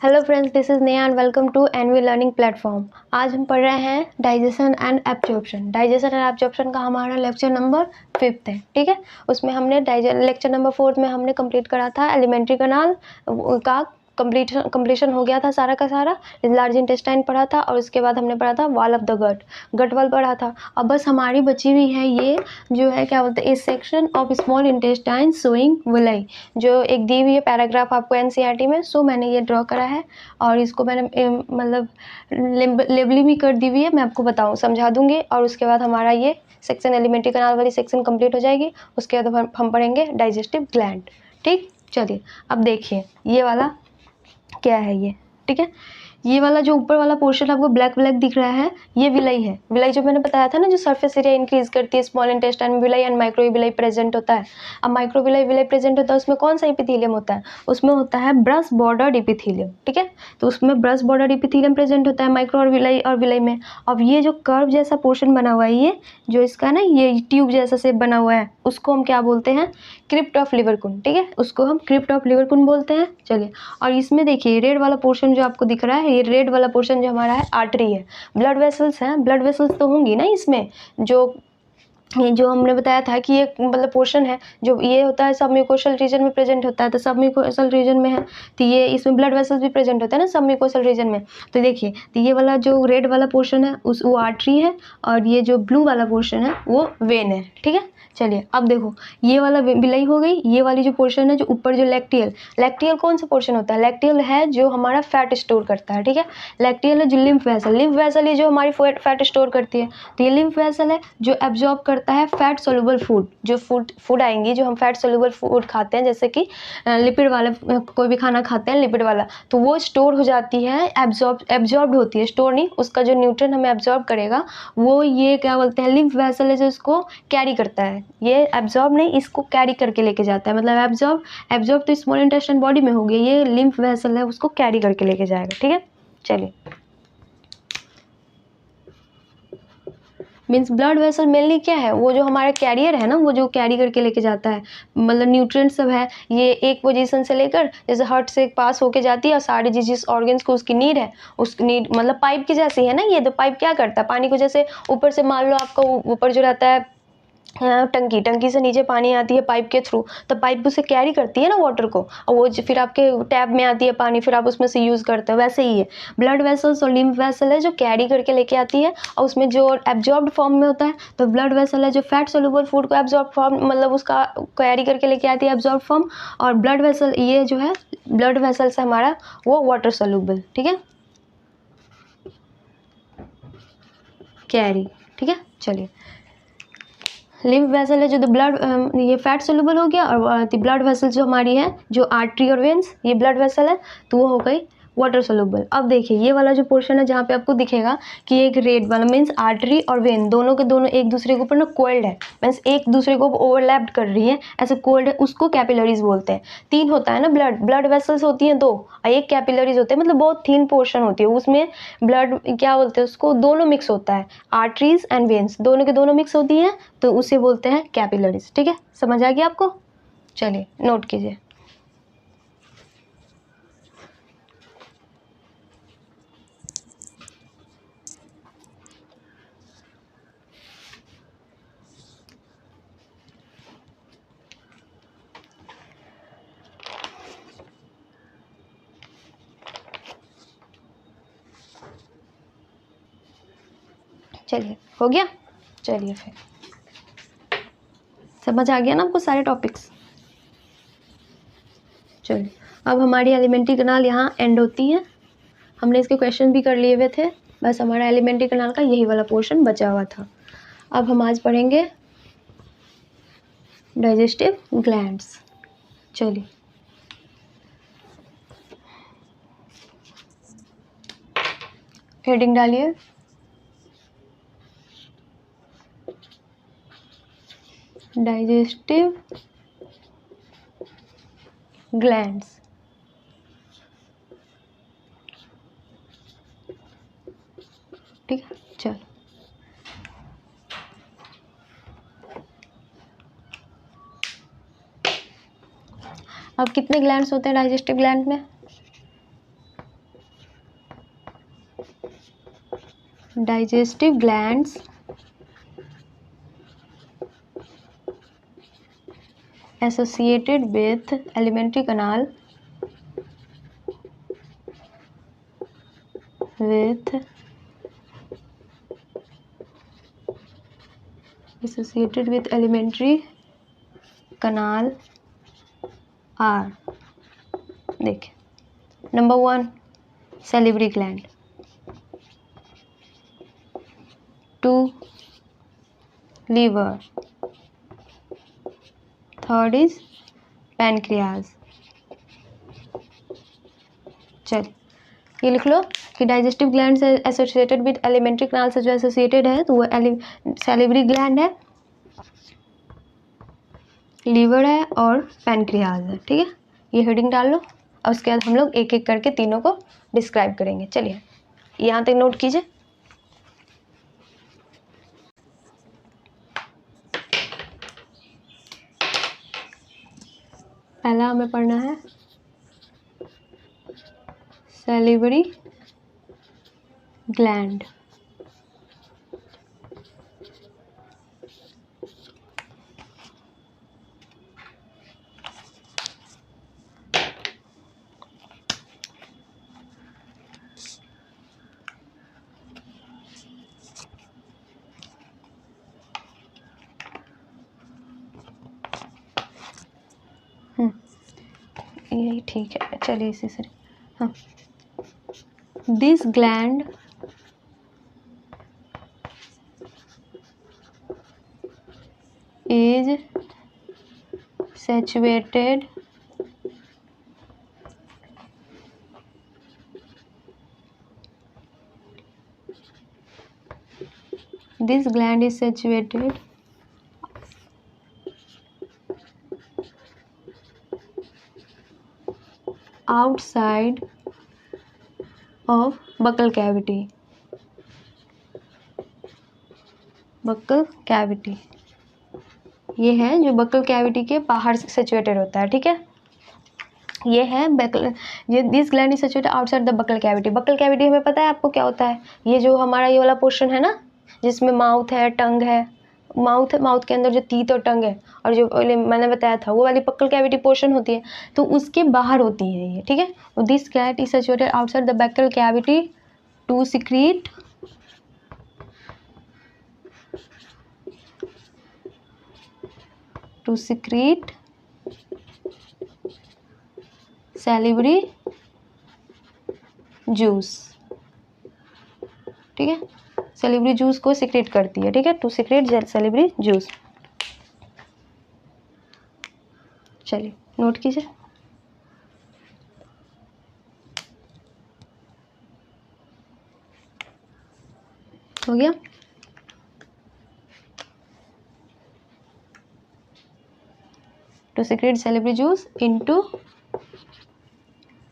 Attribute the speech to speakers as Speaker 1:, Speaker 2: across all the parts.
Speaker 1: Hello friends, this is Neha and welcome to NV learning platform. आज हम पढ़ रहे हैं digestion and absorption. Digestion and absorption का हमारा लेक्चर नंबर 5 है, ठीक है। उसमें हमने लेक्चर नंबर 4 में हमने कंप्लीट करा था एलिमेंट्री कनाल का कंप्लीशन हो गया था सारा का सारा। लार्ज इंटेस्टाइन पढ़ा था और उसके बाद हमने पढ़ा था वॉल ऑफ द गट वाल पढ़ा था। अब बस हमारी बची हुई है ये जो है क्या बोलते हैं, इस section of small intestine showing villi, जो एक दी हुई है पैराग्राफ आपको एनसीईआरटी में। सो मैंने ये ड्रॉ करा है और इसको मैंने मतलब लेबलिंग भी कर दी हुई है। मैं आपको बताऊँ समझा दूंगी और उसके बाद हमारा ये सेक्शन एलिमेंट्री कनाल वाली सेक्शन कंप्लीट हो जाएगी। उसके बाद हम पढ़ेंगे डाइजेस्टिव ग्लैंड। ठीक, चलिए अब देखिए ये वाला क्या है ये, ठीक है। ये वाला जो ऊपर वाला पोर्शन आपको ब्लैक ब्लैक दिख रहा है, ये विलाई है। विलाई जो मैंने बताया था ना, जो सरफेस एरिया इंक्रीज करती है स्मॉल इंटेस्टाइन में, villi and micro villi present होता है। अब माइक्रो विलाई प्रेजेंट होता है, उसमें कौन सा एपिथेलियम होता है? उसमें होता है ब्रश बॉर्डर्ड एपिथेलियम, ठीक है। तो उसमें ब्रश बॉर्डर्ड एपिथेलियम प्रेजेंट होता है माइक्रो और विलाई में। अब ये जो कर्व जैसा पोर्शन बना हुआ है, ये जो इसका ना ये ट्यूब जैसा शेप बना हुआ है, उसको हम क्या बोलते हैं? क्रिप्ट ऑफ लिवरकुन, ठीक है। उसको हम क्रिप्ट ऑफ लिवरकुन बोलते हैं। चलिए, और इसमें देखिए रेड वाला पोर्शन जो आपको दिख रहा है, ये रेड वाला पोर्शन जो हमारा है आर्टरी है। ब्लड वेसल्स हैं, ब्लड वेसल्स तो होंगी ना इसमें। जो हमने बताया था कि ये मतलब पोर्शन है जो ये होता है सब म्यूकोसल रीजन में प्रेजेंट होता है। तो सब म्यूकोसल रीजन में है तो ये इसमें ब्लड वेसल्स भी प्रेजेंट होता है ना सब म्यूकोसल रीजन में। तो देखिए, तो ये वाला जो रेड वाला पोर्शन है वो आर्टरी है और ये जो ब्लू वाला पोर्शन है वो वेन है, ठीक है। चलिए अब देखो, ये वाला विलाई हो गई। ये वाली जो पोर्शन है जो ऊपर जो लैक्टियल कौन सा पोर्शन होता है? लैक्टियल है जो हमारा फैट स्टोर करता है, ठीक है। लैक्टियल है जो लिम्फ वेसल ये जो हमारी फैट स्टोर करती है। तो ये लिम्फ वेसल है जो एब्जॉर्ब करता है फैट सोल्यूबल फूड। जो फूड आएंगी जो हम फैट सोल्यूबल फूड खाते हैं, जैसे कि लिपिड वाला कोई भी खाना खाते हैं लिपिड वाला, तो वो स्टोर हो जाती है, एब्जॉर्ब होती है, स्टोर नहीं। उसका जो न्यूट्रिएंट हमें एब्जॉर्ब करेगा वो ये क्या बोलते हैं, लिम्फ वेसल है जो इसको कैरी करता है। ये एब्जॉर्ब नहीं, इसको कैरी करके लेके जाता है। मतलब एब्जॉर्ब तो स्मॉल इंटेस्टाइन बॉडी में हो गया, ये लिम्फ वेसल है उसको कैरी करके लेके जाएगा, ठीक है। चलिए, मीन्स ब्लड वेसल मेनली क्या है? वो जो हमारा कैरियर है ना, वो जो कैरी करके लेके जाता है, मतलब न्यूट्रिएंट सब है। ये एक पोजीशन से लेकर जैसे हार्ट से पास होके जाती है और सारे जिस ऑर्गन्स को उसकी नीड है, उस नीड मतलब पाइप की जैसी है ना ये। तो पाइप क्या करता है? पानी को जैसे ऊपर से मान लो आपका ऊपर जो रहता है टंकी से नीचे पानी आती है पाइप के थ्रू, तो पाइप उसे कैरी करती है ना वाटर को, और वो फिर आपके टैप में आती है पानी, फिर आप उसमें से यूज़ करते हो। वैसे ही है ब्लड वेसल्स और लिम्फ वेसल है जो कैरी करके लेके आती है, और उसमें जो एब्जॉर्ब्ड फॉर्म में होता है। तो ब्लड वेसल है जो फैट सोल्यूबल फूड को एब्जॉर्ब फॉर्म मतलब उसका कैरी करके लेके आती है एब्जॉर्ब फॉर्म। और ब्लड वेसल ये जो है ब्लड वेसल से हमारा वो वाटर सोल्यूबल, ठीक है, कैरी, ठीक है। चलिए, लिम्फ वेसल है जो ब्लड ये फैट सोल्यूबल हो गया, और ब्लड वेसल जो हमारी है जो आर्टरी और वेन्स, ये ब्लड वेसल है तो वो हो गई वाटर सोल्यूबल। अब देखिए ये वाला जो पोर्शन है जहाँ पे आपको दिखेगा कि एक रेड वाला मीन्स आर्टरी और वेन दोनों के दोनों एक दूसरे के ऊपर ना कोल्ड है, मीन्स एक दूसरे को ओवरलैप्ड कर रही है, ऐसे कोल्ड है, उसको कैपिलरीज बोलते हैं। 3 होता है ना ब्लड वेसल्स होती हैं 2 और एक कैपिलरीज होते हैं, मतलब बहुत थिन पोर्शन होती है उसमें। ब्लड क्या बोलते हैं उसको, दोनों मिक्स होता है, आर्टरीज एंड वेन्स दोनों के दोनों मिक्स होती हैं, तो उसे बोलते हैं कैपिलरीज, ठीक है। समझ आ गया आपको? चलिए नोट कीजिए। चलिए हो गया। चलिए फिर समझ आ गया ना आपको सारे टॉपिक्स? चलिए, अब हमारी एलिमेंट्री कनाल यहाँ एंड होती है। हमने इसके क्वेश्चन भी कर लिए हुए थे, बस हमारा एलिमेंट्री कनाल का यही वाला पोर्शन बचा हुआ था। अब हम आज पढ़ेंगे डाइजेस्टिव ग्लैंड्स। चलिए, हेडिंग डालिए, डाइजेस्टिव ग्लैंड्स। ठीक है, चलो अब कितने ग्लैंड्स होते हैं डाइजेस्टिव ग्लैंड में? digestive glands associated with alimentary canal are, देखिए, number 1 salivary gland, 2 liver, third is pancreas. चलिए ये लिख लो कि डाइजेस्टिव ग्लैंड से एसोसिएटेड विद एलिमेंट्री कैनाल से जो एसोसिएटेड है तो वो सैलिवरी ग्लैंड है, लीवर है और पैनक्रियाज है। ठीक है, ये हेडिंग डाल लो और उसके बाद हम लोग एक एक करके तीनों को डिस्क्राइब करेंगे। चलिए यहाँ तक नोट कीजिए। पहला हमें पढ़ना है सैलिवरी ग्लैंड। यही ठीक है, चलिए इसी से। हाँ, this gland is saturated outside of buccal cavity। Buccal cavity ये है जो बक्कल कैविटी के बाहर से सिचुएटेड होता है। ठीक है, ये है ये this gland is situated outside the buccal cavity. Buccal cavity हमें पता है आपको क्या होता है, ये जो हमारा ये वाला पोर्शन है ना जिसमें माउथ है, टंग है, माउथ के अंदर जो टीथ और टंग है और जो मैंने बताया था वो वाली बक्कल कैविटी पोर्शन होती है, तो उसके बाहर होती है ये। ठीक है, this gland is situated outside the buccal cavity to secrete salivary juice. ठीक है, सैलिवरी जूस को सिक्रेट करती है। ठीक है, टू सिक्रेट सैलिवरी जूस। चलिए नोट कीजिए। हो गया, to secrete salivary juice into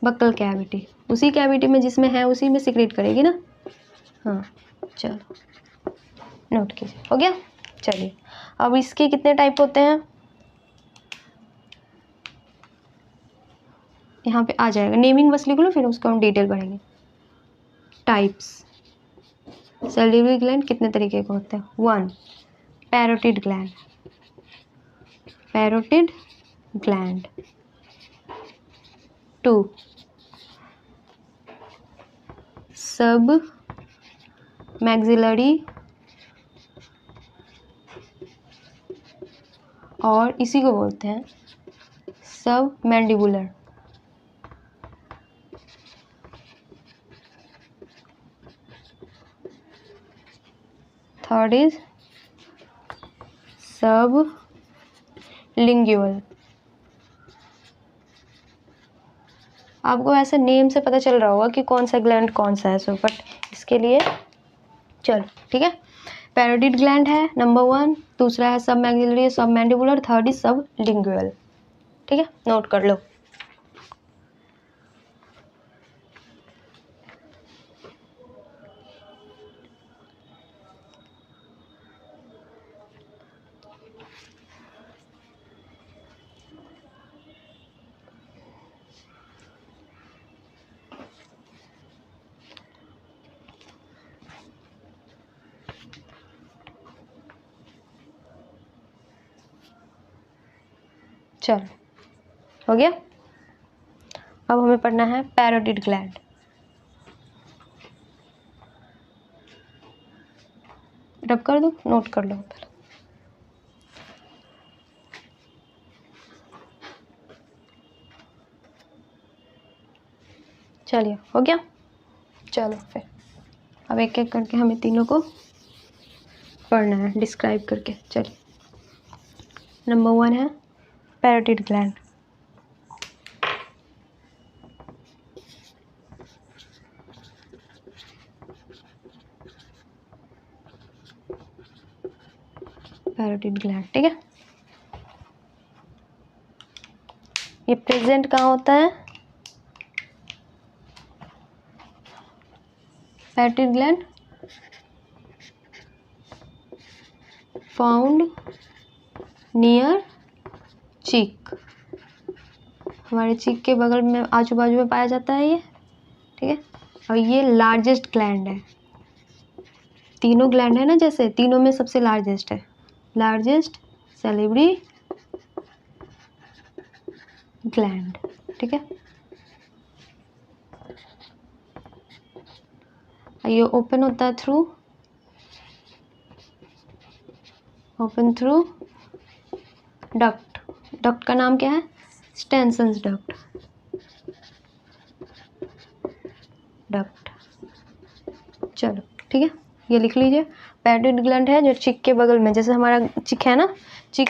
Speaker 1: buccal cavity, उसी कैविटी में जिसमें है उसी में सिक्रेट करेगी ना। हाँ चलो नोट कीजिए, हो गया। चलिए अब इसके कितने टाइप होते हैं यहाँ पे आ जाएगा, नेमिंग बस लिख लो फिर उसको हम डिटेल पढ़ेंगे। टाइप्स, सैलिवरी ग्लैंड कितने तरीके के होते हैं। 1 पैरोटिड ग्लैंड, 2 सब मैक्सिलरी और इसी को बोलते हैं सब मैंडिबुलर। थर्ड इज सब लिंगुअल। आपको ऐसे नेम से पता चल रहा होगा कि कौन सा ग्लैंड कौन सा है, सो बट इसके लिए चलो ठीक है। पैरोटिड ग्लैंड है नंबर 1, दूसरा है सब मैक्सिलरी, सब मैंडिबुलर, थर्ड इज सब लिंगुअल। ठीक है, नोट कर लो। चलो हो गया। अब हमें पढ़ना है पैरोटिड ग्लैंड। रब कर दो, नोट कर लो पहले। चलिए हो गया। चलो फिर अब एक एक करके हमें तीनों को पढ़ना है डिस्क्राइब करके। चलिए नंबर 1 है पैरोटिड ग्लैंड। पैरोटिड ग्लैंड, ठीक है। ये प्रेजेंट कहाँ होता है? पैरोटिड ग्लैंड फाउंड नियर चीक, हमारे चीक के बगल में आजू बाजू में पाया जाता है ये, ठीक है। और ये लार्जेस्ट ग्लैंड है। तीनों ग्लैंड है ना, जैसे तीनों में सबसे लार्जेस्ट है, लार्जेस्ट सैलिवरी ग्लैंड, ठीक है। ये ओपन होता है थ्रू डक्ट। डक्ट का नाम क्या है? स्टेनसन्स डक्ट। चलो ठीक है, ये लिख लीजिए। पैरोटिड ग्लैंड है जो चिक के बगल में, जैसे हमारा चिक है ना, चिक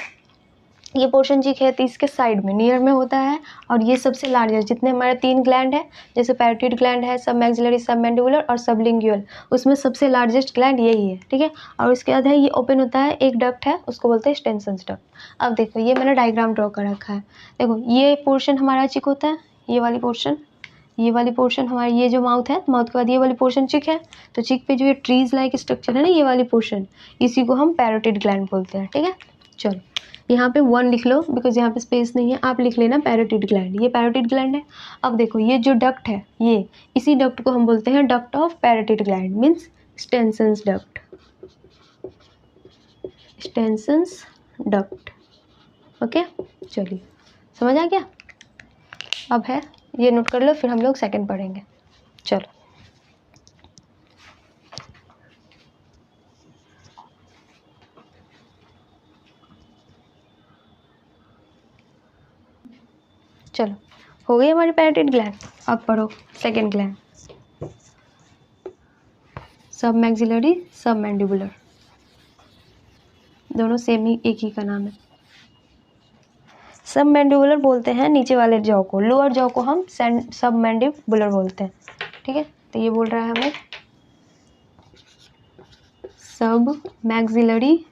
Speaker 1: ये पोर्शन चिक है तो इसके साइड में नियर में होता है। और ये सबसे लार्जेस्ट, जितने हमारे 3 ग्लैंड है, जैसे पैरोटिड ग्लैंड है, सब मैक्सिलरी, सब मैंडिबुलर और सब लिंगुअल, उसमें सबसे लार्जेस्ट ग्लैंड यही है, ठीक है। और उसके बाद है ये ओपन होता है, एक डक्ट है उसको बोलते हैं स्टेनसन्स डक्ट। अब देखो ये मैंने डायग्राम ड्रॉ कर रखा है। देखो ये पोर्शन हमारा चिक होता है, ये वाली पोर्शन हमारी, ये जो माउथ है, माउथ के बाद ये वाली पोर्शन चिक है। तो चिक पे जो ये ट्रीज लाइक स्ट्रक्चर है ना, ये वाली पोर्शन, इसी को हम पैरोटिड ग्लैंड बोलते हैं, ठीक है। चलो यहाँ पे 1 लिख लो, बिकॉज यहाँ पे स्पेस नहीं है, आप लिख लेना पैरोटिड ग्लैंड, ये पैरोटिड ग्लैंड है। अब देखो ये जो डक्ट है, ये इसी डक्ट को हम बोलते हैं duct of parotid gland, means Stensen's duct, Stensen's duct, okay. चलिए समझ आ गया। अब है ये नोट कर लो, फिर हम लोग सेकंड पढ़ेंगे। चलो चलो हो गई हमारी पैरोटिड ग्लैंड। अब पढ़ो सेकंड ग्लैंड, सब मैक्सिलरी, सब मैंडिबुलर, दोनों सेम ही, एक ही का नाम है। सब मैंडिबुलर बोलते हैं नीचे वाले जॉ को, लोअर जॉ को हम सब मैंडिबुलर बोलते हैं, ठीक है। तो ये बोल रहा है हमें सब मैक्सिलरी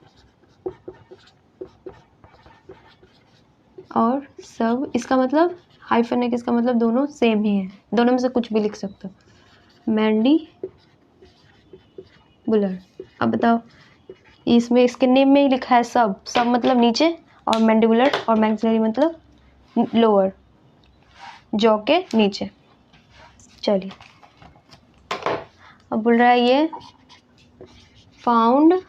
Speaker 1: और सब, इसका मतलब हाइफन है, किसका मतलब दोनों सेम ही है, दोनों में से कुछ भी लिख सकते हो, मैंडिबुलर। अब बताओ, इसमें इसके नेम में ही लिखा है सब, सब मतलब नीचे, और मैंडिबुलर और मैक्सिलरी मतलब लोअर जॉ के नीचे। चलिए अब बोल रहा है ये फाउंड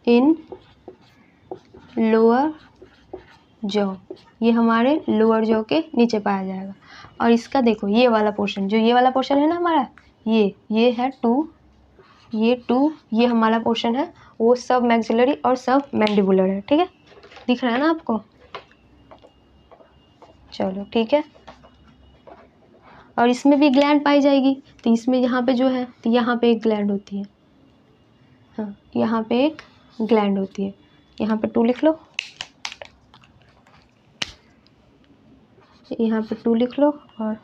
Speaker 1: इन लोअर जॉ, ये हमारे लोअर जॉ के नीचे पाया जाएगा। और इसका देखो ये वाला पोर्शन, जो ये वाला पोर्शन है ना हमारा, ये है 2, ये हमारा पोर्शन है, वो सब मैक्सिलरी और सब मैंडिबुलर है, ठीक है। दिख रहा है ना आपको? चलो ठीक है। और इसमें भी ग्लैंड पाई जाएगी, तो इसमें यहाँ पे जो है, तो यहाँ पे एक ग्लैंड होती है, हाँ यहाँ पे एक ग्लैंड होती है, यहाँ पे 2 लिख लो, यहाँ पे 2 लिख लो, और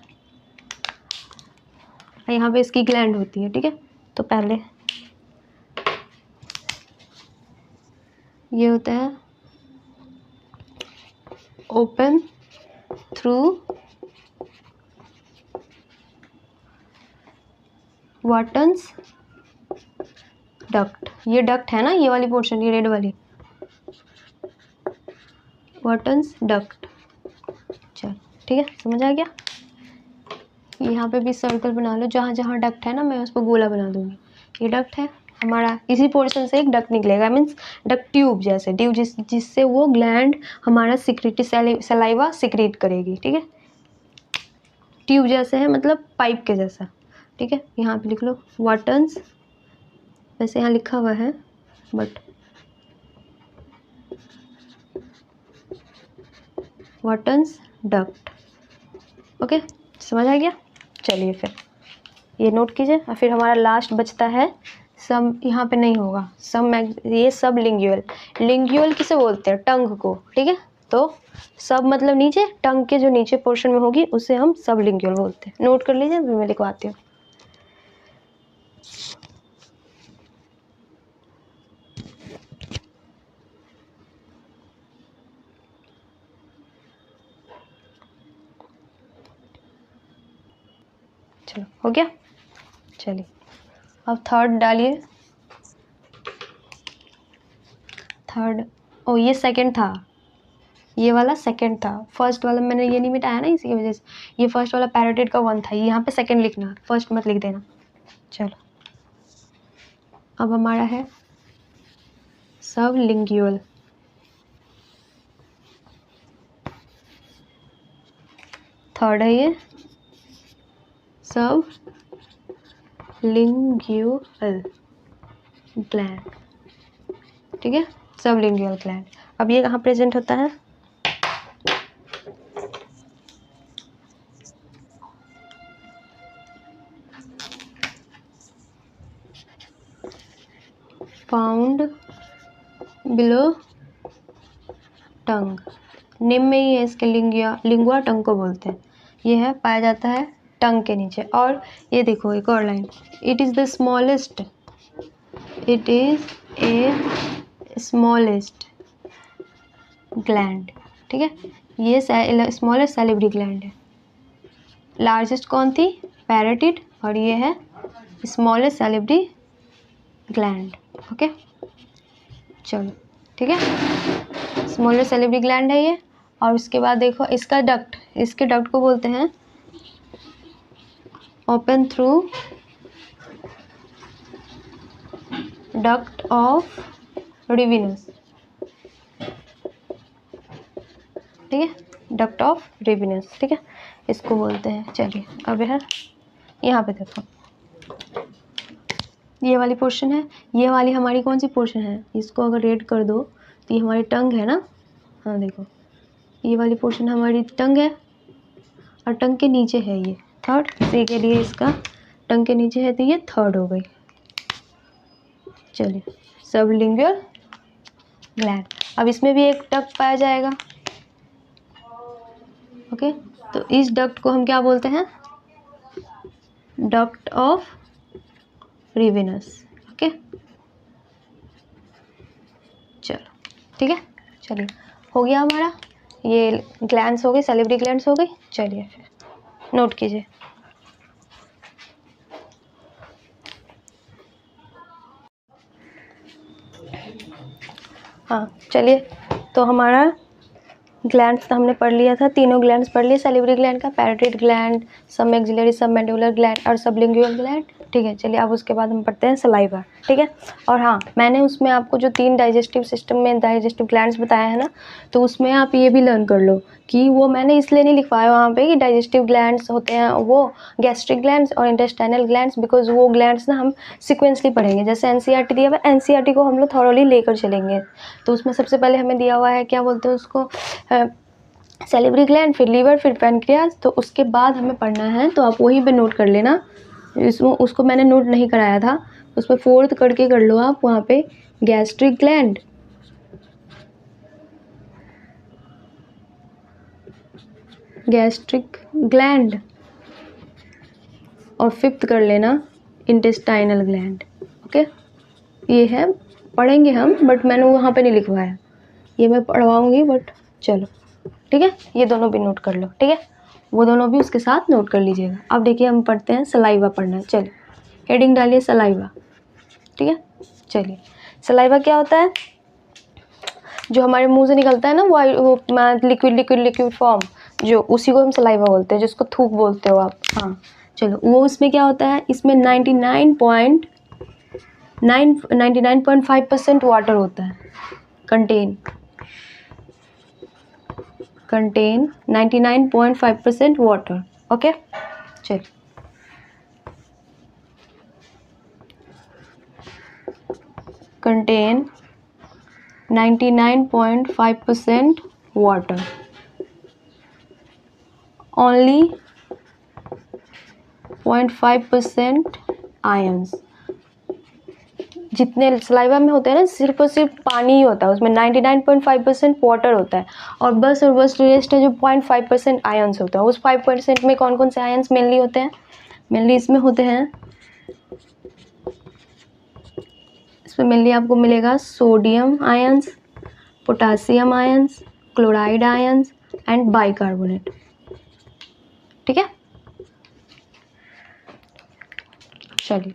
Speaker 1: यहाँ पे इसकी ग्लैंड होती है, ठीक है। तो पहले ये होता है ओपन थ्रू वाटन्स डक्ट, ये डक्ट है ना, ये वाली पोर्शन, ये रेड वाली, वाटन्स डक्ट। चल ठीक है, समझ आ गया। यहाँ पे भी सर्कल बना लो, जहाँ जहाँ डक्ट है ना, मैं उस पर गोला बना दूँगी। ये डक्ट है, हमारा इसी पोर्शन से एक डक्ट निकलेगा, मीन्स डक्ट ट्यूब जैसे, ट्यूब जिससे वो ग्लैंड हमारा सलाइवा सिक्रीट करेगी, ठीक है। ट्यूब जैसे है मतलब पाइप के जैसा, ठीक है। यहाँ पे लिख लो वाटन्स, वैसे यहाँ लिखा हुआ है बट वाटन्स डक्ट, ओके, समझ आ गया। चलिए फिर ये नोट कीजिए। और फिर हमारा लास्ट बचता है सब, यहाँ पे नहीं होगा सब, ये सब लिंग्यूअल। लिंग्यूअल किसे बोलते हैं? टंग को, ठीक है। तो सब मतलब नीचे, टंग के जो नीचे पोर्शन में होगी उसे हम सब लिंग्यूअल बोलते हैं। नोट कर लीजिए, फिर मैं लिखवाती हूँ। चलो हो गया। चलिए अब थर्ड डालिए। थर्ड, ओ ये सेकंड था, ये वाला सेकंड था। फर्स्ट वाला मैंने ये नहीं मिटाया ना, इसी की वजह से। ये फर्स्ट वाला पैराटिड का 1 था, यहाँ पे सेकंड लिखना, फर्स्ट मत लिख देना। चलो अब हमारा है सब लिंग्यूअल। थर्ड है ये सब लिंग्यूअल ग्लैंड, ठीक है, सब लिंग्यूअल ग्लैंड। अब ये कहाँ प्रेजेंट होता है? फाउंड बिलो टंग, नेम में ही है इसके, लिंगुआ टंग को बोलते हैं। ये है, पाया जाता है टंग के नीचे। और ये देखो एक और line, it is the smallest, it is a smallest gland, ठीक है। ये स्मॉलेस्ट सैलिवरी ग्लैंड है। लार्जेस्ट कौन थी? पैराटिड, और ये है स्मॉलेस्ट सैलिवरी ग्लैंड, ओके। चलो ठीक है, स्मॉलेस्ट सैलिवरी ग्लैंड है ये। और उसके बाद देखो इसका डक्ट, इसके डक्ट को बोलते हैं open through duct of Rivinus, ठीक है, डक्ट ऑफ रिविनस, ठीक है, इसको बोलते हैं। चलिए अब है यहाँ पे देखो, ये वाली पोर्शन है, ये वाली हमारी कौन सी पोर्शन है? इसको अगर रेड कर दो तो ये हमारी टंग है ना, हाँ देखो ये वाली पोर्शन हमारी टंग है, और टंग के नीचे है ये थर्ड, इसी के लिए इसका टंग के नीचे है तो ये थर्ड हो गई। चलिए सबलिंगुअल ग्लैंड, अब इसमें भी एक डक्ट पाया जाएगा, ओके। तो इस डक्ट को हम क्या बोलते हैं? Duct of Rivinus, okay. चलो ठीक है, चलिए हो गया हमारा, ये ग्लैंड्स हो गई, सैलिवरी ग्लैंड्स हो गई। चलिए फिर नोट कीजिए। हाँ चलिए, तो हमारा ग्लैंड्स तो हमने पढ़ लिया था, तीनों ग्लैंड्स पढ़ लिए सैलिवरी ग्लैंड का, पैराटिड ग्लैंड, सब मैक्सिलरी, सब मैंडिबुलर ग्लैंड और सबलिंगुअल ग्लैंड, ठीक है। चलिए अब उसके बाद हम पढ़ते हैं सलाइवा, ठीक है। और हाँ, मैंने उसमें आपको जो 3 डाइजेस्टिव सिस्टम में डाइजेस्टिव ग्लैंड्स बताया है ना, तो उसमें आप ये भी लर्न कर लो कि वो मैंने इसलिए नहीं लिखवाया वहाँ पे कि डाइजेस्टिव ग्लैंड्स होते हैं वो गैस्ट्रिक ग्लैंड्स और इंटेस्टाइनल ग्लैंड्स, बिकॉज वो ग्लैंड्स ना हम सिक्वेंसली पढ़ेंगे। जैसे एनसीईआरटी दिया हुआ है, एनसीईआरटी को हम लोग थॉरोली लेकर चलेंगे। तो उसमें सबसे पहले हमें दिया हुआ है, क्या बोलते हैं उसको, सैलिवरी ग्लैंड, फिर लीवर, फिर पैनक्रियाज। तो उसके बाद हमें पढ़ना है, तो आप वहीं पे नोट कर लेना। उसको मैंने नोट नहीं कराया था, उसमें 4th करके कर लो आप वहाँ पे, गैस्ट्रिक ग्लैंड, गैस्ट्रिक ग्लैंड, और 5th कर लेना इंटेस्टाइनल ग्लैंड, ओके। ये है, पढ़ेंगे हम, बट मैंने वहाँ पे नहीं लिखवाया, ये मैं पढ़वाऊँगी, बट चलो ठीक है, ये दोनों भी नोट कर लो, ठीक है, वो दोनों भी उसके साथ नोट कर लीजिएगा। अब देखिए हम पढ़ते हैं सलाइवा पढ़ना है। चलिए हेडिंग डालिए सलाइवा, ठीक है। चलिए सलाइवा क्या होता है? जो हमारे मुंह से निकलता है ना वो लिक्विड फॉर्म, जो उसी को हम सलाइवा बोलते हैं, जिसको थूक बोलते हो आप। हाँ चलो, वो उसमें क्या होता है, इसमें 99.9 99.5% वाटर होता है, कंटेन 99.5% वाटर। ओके, चलिए contain 99.5% water, only 0.5% ions। जितने सलाइवा में होते हैं ना, सिर्फ और सिर्फ पानी ही होता है, उसमें 99.5% वाटर होता है, और बस रेस्ट है जो 0.5% आयंस होता है। उस 5% में कौन कौन से आयंस मेनली होते हैं? मेनली इसमें होते हैं, इसमें मेनली आपको मिलेगा sodium ions, potassium ions, chloride ions and bicarbonate. ठीक है, चलिए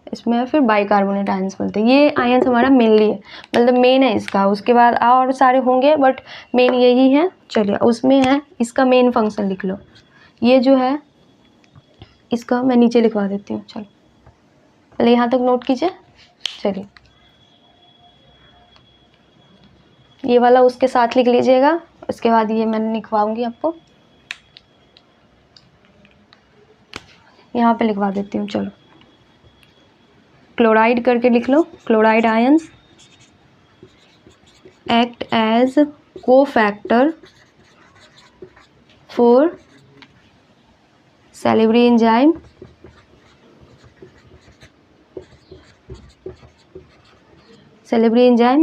Speaker 1: इसमें फिर बाइकार्बोनेट आयंस बोलते हैं। ये आयंस हमारा मेनली है, मतलब मेन है इसका, उसके बाद और सारे होंगे बट मेन यही है। चलिए उसमें है, इसका मेन फंक्शन लिख लो। ये जो है इसका मैं नीचे लिखवा देती हूँ। चलो पहले यहाँ तक नोट कीजिए। चलिए ये वाला उसके साथ लिख लीजिएगा, उसके बाद ये मैं लिखवाऊंगी आपको, यहाँ पे लिखवा देती हूँ। चलो क्लोराइड करके लिख लो। Chloride ions act as cofactor for salivary enzyme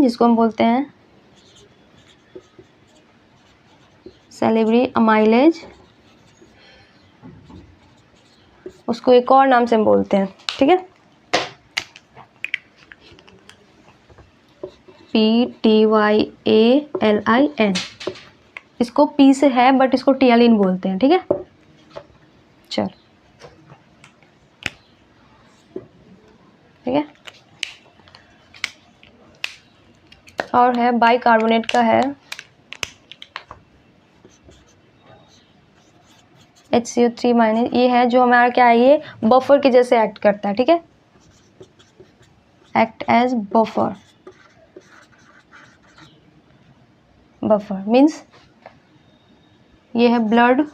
Speaker 1: जिसको हम बोलते हैं सैलिवरी अमाइलेज, उसको एक और नाम से हम बोलते हैं। ठीक है, PTYALIN, इसको P से है बट इसको टियालिन बोलते हैं। ठीक है, चल ठीक है। और है बाइकार्बोनेट का है HCO3-, ये है जो हमारा क्या है, ये बफर के जैसे एक्ट करता है। ठीक है, एक्ट एज बफर मीन्स ये है ब्लड,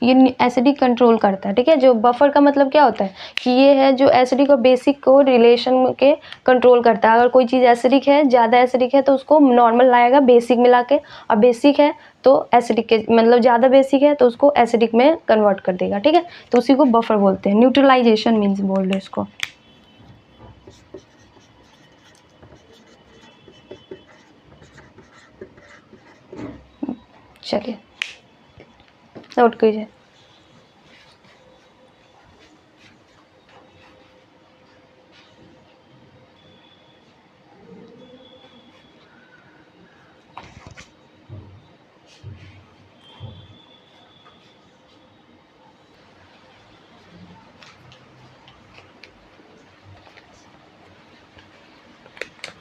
Speaker 1: ये एसिडिक कंट्रोल करता है। ठीक है, जो बफर का मतलब क्या होता है कि ये है जो एसिडिक और बेसिक को रिलेशन के कंट्रोल करता है। अगर कोई चीज़ एसिडिक है, ज़्यादा एसिडिक है तो उसको नॉर्मल लाएगा बेसिक मिला के, और बेसिक है तो एसिडिक के मतलब ज़्यादा बेसिक है तो उसको एसिडिक में कन्वर्ट कर देगा। ठीक है, तो उसी को बफर बोलते हैं। न्यूट्रलाइजेशन मीन्स बोल रहे इसको। चलिए नोट कीजिए।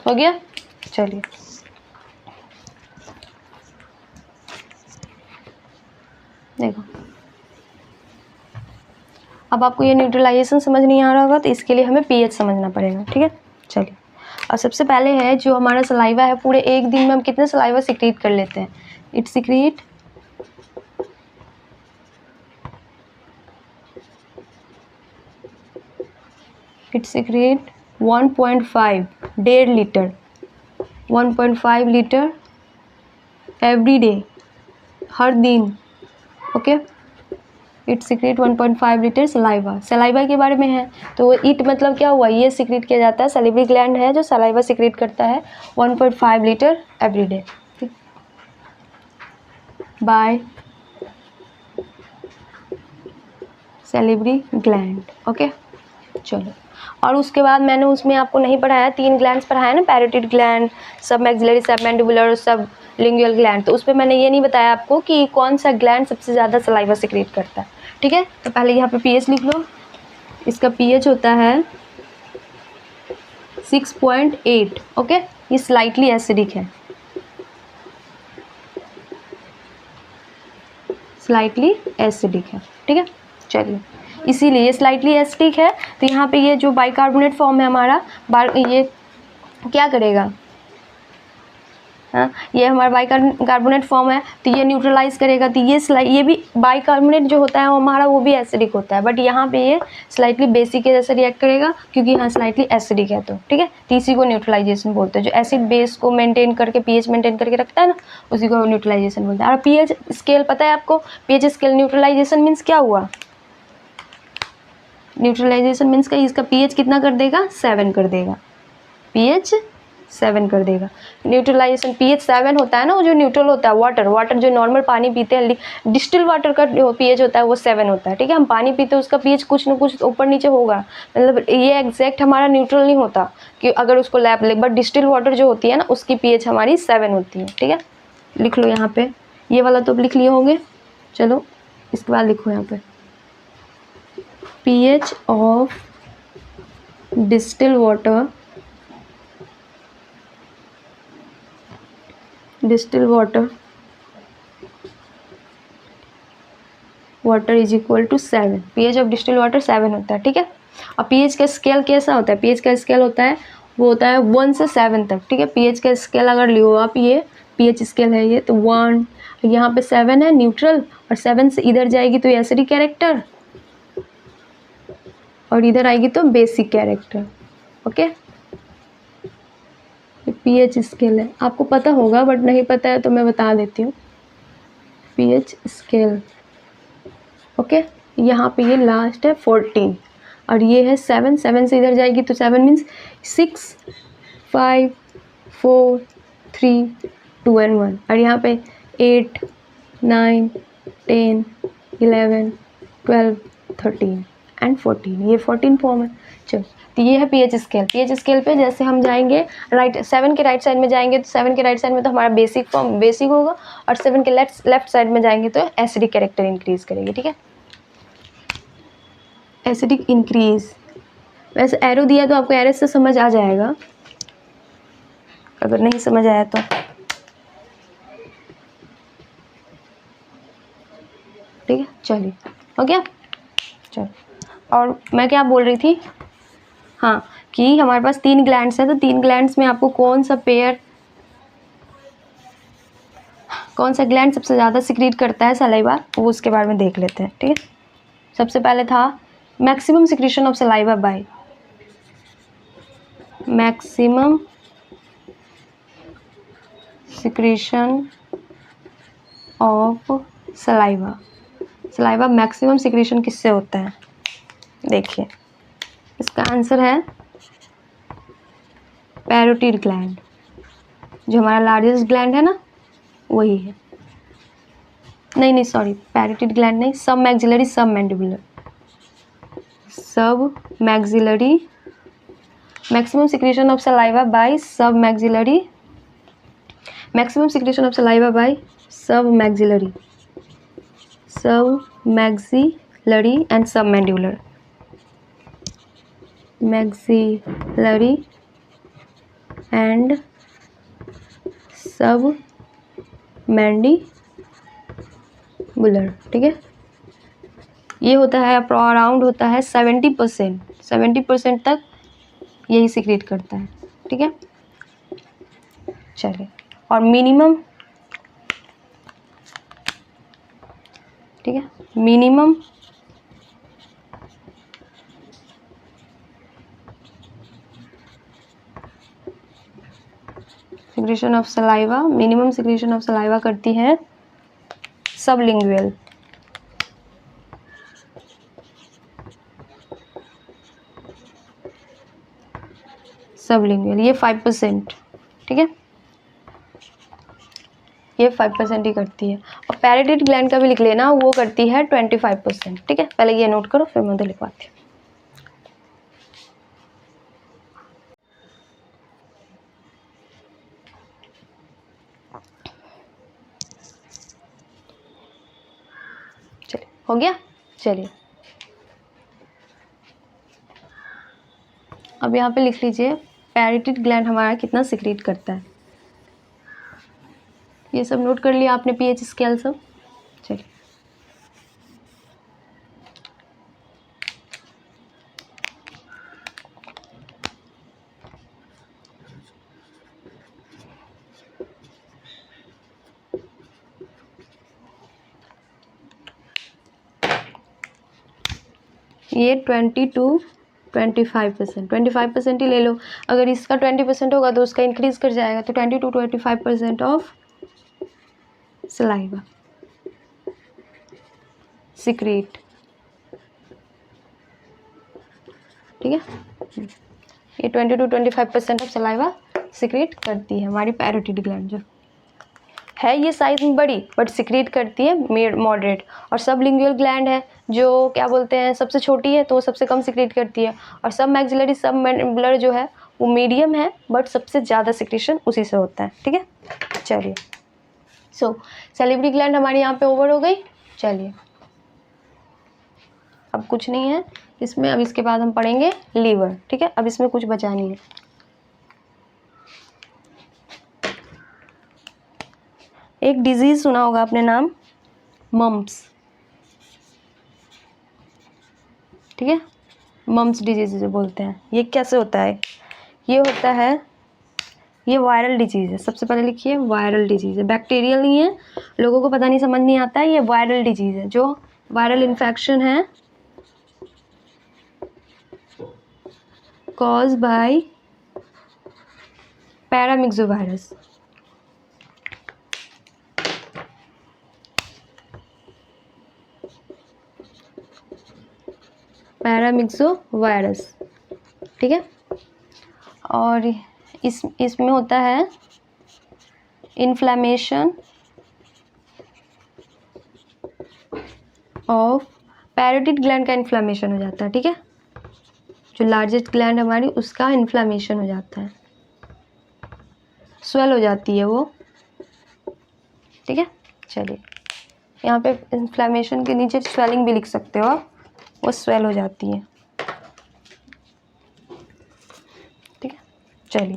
Speaker 1: हो गया, चलिए देखो, अब आपको ये न्यूट्रलाइजेशन समझ नहीं आ रहा होगा तो इसके लिए हमें पीएच समझना पड़ेगा। ठीक है, चलिए और सबसे पहले है जो हमारा सलाइवा है, पूरे एक दिन में हम कितने सलाइवा सिक्रीट कर लेते हैं? It secrete 1.5 1.5 litre 1.5 litre every day, हर दिन। Okay, it secrete 1.5 litre saliva. Saliva के बारे में है तो इट मतलब क्या हुआ, ये सिक्रीट किया जाता है, सैलिवरी ग्लैंड है जो सलाइवा सिक्रीट करता है 1.5 litre every day by salivary gland. Okay, चलो और उसके बाद मैंने उसमें आपको नहीं पढ़ाया, 3 ग्लैंड्स पढ़ाया ना, पैरोटिड ग्लैंड, सब मैक्सिलरी, सब मैंडिबुलर, सब लिंगुअल ग्लैंड। तो उस पर मैंने ये नहीं बताया आपको कि कौन सा ग्लैंड सबसे ज़्यादा सलाइवा सिक्रीट करता है। ठीक है, तो पहले यहाँ पे पीएच लिख लो। इसका पीएच होता है 6.8। ओके, ये स्लाइटली एसिडिक है, स्लाइटली एसिडिक है। ठीक है, चलिए इसीलिए ये स्लाइटली एसिडिक है। तो यहाँ पे ये जो बाइकार्बोनेट फॉर्म है हमारा, ये क्या करेगा, हाँ, ये हमारा बाइकार्बोनेट फॉर्म है, तो ये न्यूट्रलाइज करेगा। तो ये भी बाइकार्बोनेट जो होता है हमारा, वो भी एसिडिक होता है, बट यहाँ पे ये स्लाइटली बेसिक के जैसे रिएक्ट करेगा, क्योंकि यहाँ स्लाइटली एसिडिक है। तो ठीक है, तो इसी को न्यूट्रलाइजेशन बोलते हैं। जो एसिड बेस को मेंटेन करके, पीएच मेंटेन करके रखता है ना, उसी को न्यूट्रलाइजेशन बोलते हैं। और पीएच स्केल पता है आपको, पीएच स्केल न्यूट्रलाइजेशन मीन्स क्या हुआ, न्यूट्रलाइजेशन मीन्स का इसका पीएच कितना कर देगा, 7 कर देगा, पीएच 7 कर देगा। न्यूट्रलाइजेशन पीएच 7 होता है ना, वो जो न्यूट्रल होता है, वाटर जो नॉर्मल पानी पीते हैं, डिस्टिल वाटर का पीएच होता है वो 7 होता है। ठीक है, हम पानी पीते हैं उसका पीएच कुछ ना कुछ ऊपर नीचे होगा, मतलब ये एग्जैक्ट हमारा न्यूट्रल नहीं होता कि अगर उसको लैब ले, बट डिस्टिल वाटर जो होती है ना, उसकी पीएच हमारी 7 होती है। ठीक है, लिख लो यहाँ पे, ये वाला तो लिख लिए होंगे। चलो इसके बाद लिखो यहाँ पे, pH of distilled water is equal to 7। pH of distil water 7 होता है। ठीक है, और pH का स्केल कैसा होता है, pH का स्केल होता है, वो होता है 1 से 7 तक। ठीक है, pH का स्केल अगर लियो आप, ये pH स्केल है ये, तो 1, यहाँ पे 7 है न्यूट्रल, और 7 से इधर जाएगी तो एसिडिक कैरेक्टर, और इधर आएगी तो basic character. Okay, pH scale है, आपको पता होगा बट नहीं पता है तो मैं बता देती हूँ। pH स्केल, ओके, यहाँ पे ये लास्ट है 14, और ये है 7, 7 से इधर जाएगी तो 7 मीन्स 6, 5, 4, 3, 2 and 1, और यहाँ पे 8, 9, 10, 11, 12, 13 एंड 14, ये 14 फॉर्म है। चलो, तो ये है पीएच स्केल। पीएच स्केल पे जैसे हम जाएंगे राइट, 7 के राइट साइड में जाएंगे तो 7 के राइट साइड में तो हमारा बेसिक फॉर्म बेसिक होगा, और 7 के लेफ्ट साइड में जाएंगे तो एसिडिक कैरेक्टर इंक्रीज करेगी। ठीक है, एसिडिक इंक्रीज, वैसे एरो दिया तो आपको एरो से समझ आ जाएगा, अगर नहीं समझ आया तो। ठीक है, चलिए हो गया। चलो, और मैं क्या बोल रही थी, हाँ, कि हमारे पास 3 ग्लैंड्स हैं, तो 3 ग्लैंड्स में आपको कौन सा ग्लैंड सबसे ज़्यादा सिक्रीट करता है सलाइवा, वो उसके बारे में देख लेते हैं। ठीक है, सबसे पहले था maximum secretion of saliva by, maximum secretion of saliva. Saliva maximum secretion किससे होता है, देखिए इसका आंसर है पैरोटिड ग्लैंड, जो हमारा लार्जेस्ट ग्लैंड है ना, वही है। नहीं सॉरी, पैरोटिड ग्लैंड नहीं, सब maxillary submandibular, submaxillary, maximum secretion of saliva by submaxillary, maximum secretion of saliva by submaxillary and submandibular, maxillary and submandibular. ठीक है, ये होता है अराउंड होता है 70% तक यही सिक्रीट करता है। ठीक है, चलिए, और मिनिमम, ठीक है, minimum secretion of saliva, minimum secretion of saliva करती है सबलिंगुअल, सबलिंगुअल, ये 5%। ठीक है, ये 5% ही करती है, और पैरोटिड ग्लैंड का भी लिख लेना, वो करती है 25%। ठीक है, पहले ये नोट करो फिर मैं उधर लिखवाती हूँ। चलिए, हो गया। चलिए, अब यहाँ पे लिख लीजिए पैरोटिड ग्लैंड हमारा कितना सिक्रीट करता है, ये सब नोट कर लिया आपने, पीएच स्केल सब। चलिए, ये 22-25%, 25% ही ले लो। अगर इसका 20% होगा तो उसका इंक्रीज कर जाएगा, तो 20-25% ऑफ सलाइवा सिक्रेट। ठीक है, ये 20-25% ऑफ सलाइवा सिक्रेट करती है हमारी पैरोटिड ग्लैंड। जो है ये साइज में बड़ी, बट सिक्रेट करती है मॉडरेट। और सब लिंगुअल ग्लैंड है जो क्या बोलते हैं सबसे छोटी है, तो वो सबसे कम सिक्रेट करती है। और सब मैक्सिलरी सब मैंडिबुलर जो है वो मीडियम है, बट सबसे ज़्यादा सिक्रेशन उसी से होता है। ठीक है, चलिए। सो सैलिवरी ग्लैंड हमारी यहाँ पे ओवर हो गई। चलिए, अब कुछ नहीं है इसमें। अब इसके बाद हम पढ़ेंगे लीवर। ठीक है, अब इसमें कुछ बचा नहीं है। एक डिजीज सुना होगा आपने नाम, मम्प्स। ठीक है, मम्प्स डिजीज जो बोलते हैं, ये कैसे होता है? ये होता है, ये वायरल डिजीज़ है। सबसे पहले लिखिए वायरल डिजीज़ है, बैक्टीरियल नहीं है। लोगों को पता नहीं, समझ नहीं आता है। ये वायरल डिजीज़ है, जो वायरल इन्फेक्शन है कॉज बाय पैरामिक्सोवायरस। पैरामिक्सोवायरस। ठीक है, और इसमें होता है इन्फ्लेमेशन ऑफ पैरोटिड ग्लैंड का इन्फ्लेमेशन हो जाता है। ठीक है, जो लार्जेस्ट ग्लैंड हमारी उसका इन्फ्लेमेशन हो जाता है, स्वेल हो जाती है वो। ठीक है, चलिए, यहाँ पे इन्फ्लेमेशन के नीचे स्वेलिंग भी लिख सकते हो आप, वो स्वेल हो जाती है। ठीक है, चलिए।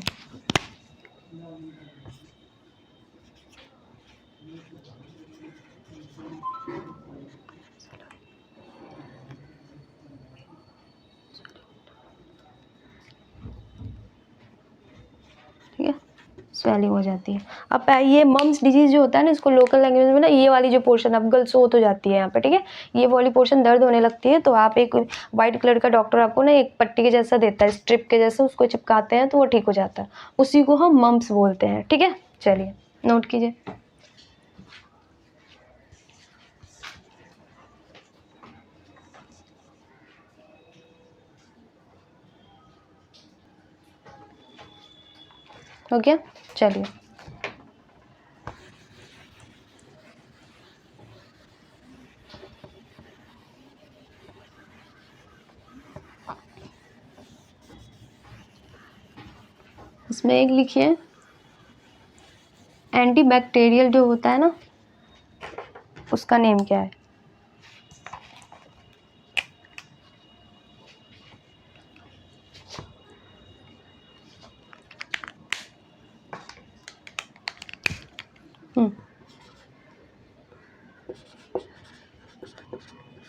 Speaker 1: ठीक है, स्वेलिंग हो जाती है। अब ये मम्स डिजीज जो होता है ना, इसको लोकल लैंग्वेज में ना ये वाली जो पोर्शन अब गलसोत हो जाती है यहाँ पे। ठीक है, ये वाली पोर्शन दर्द होने लगती है, तो आप एक वाइट कलर का डॉक्टर आपको ना एक पट्टी के जैसा देता है, स्ट्रिप के जैसा, उसको चिपकाते हैं तो वो ठीक हो जाता है। उसी को हम मम्स बोलते हैं। ठीक है, चलिए नोट कीजिए। ओके, चलिए। इसमें एक लिखिए एंटीबैक्टीरियल जो होता है ना, उसका नेम क्या है?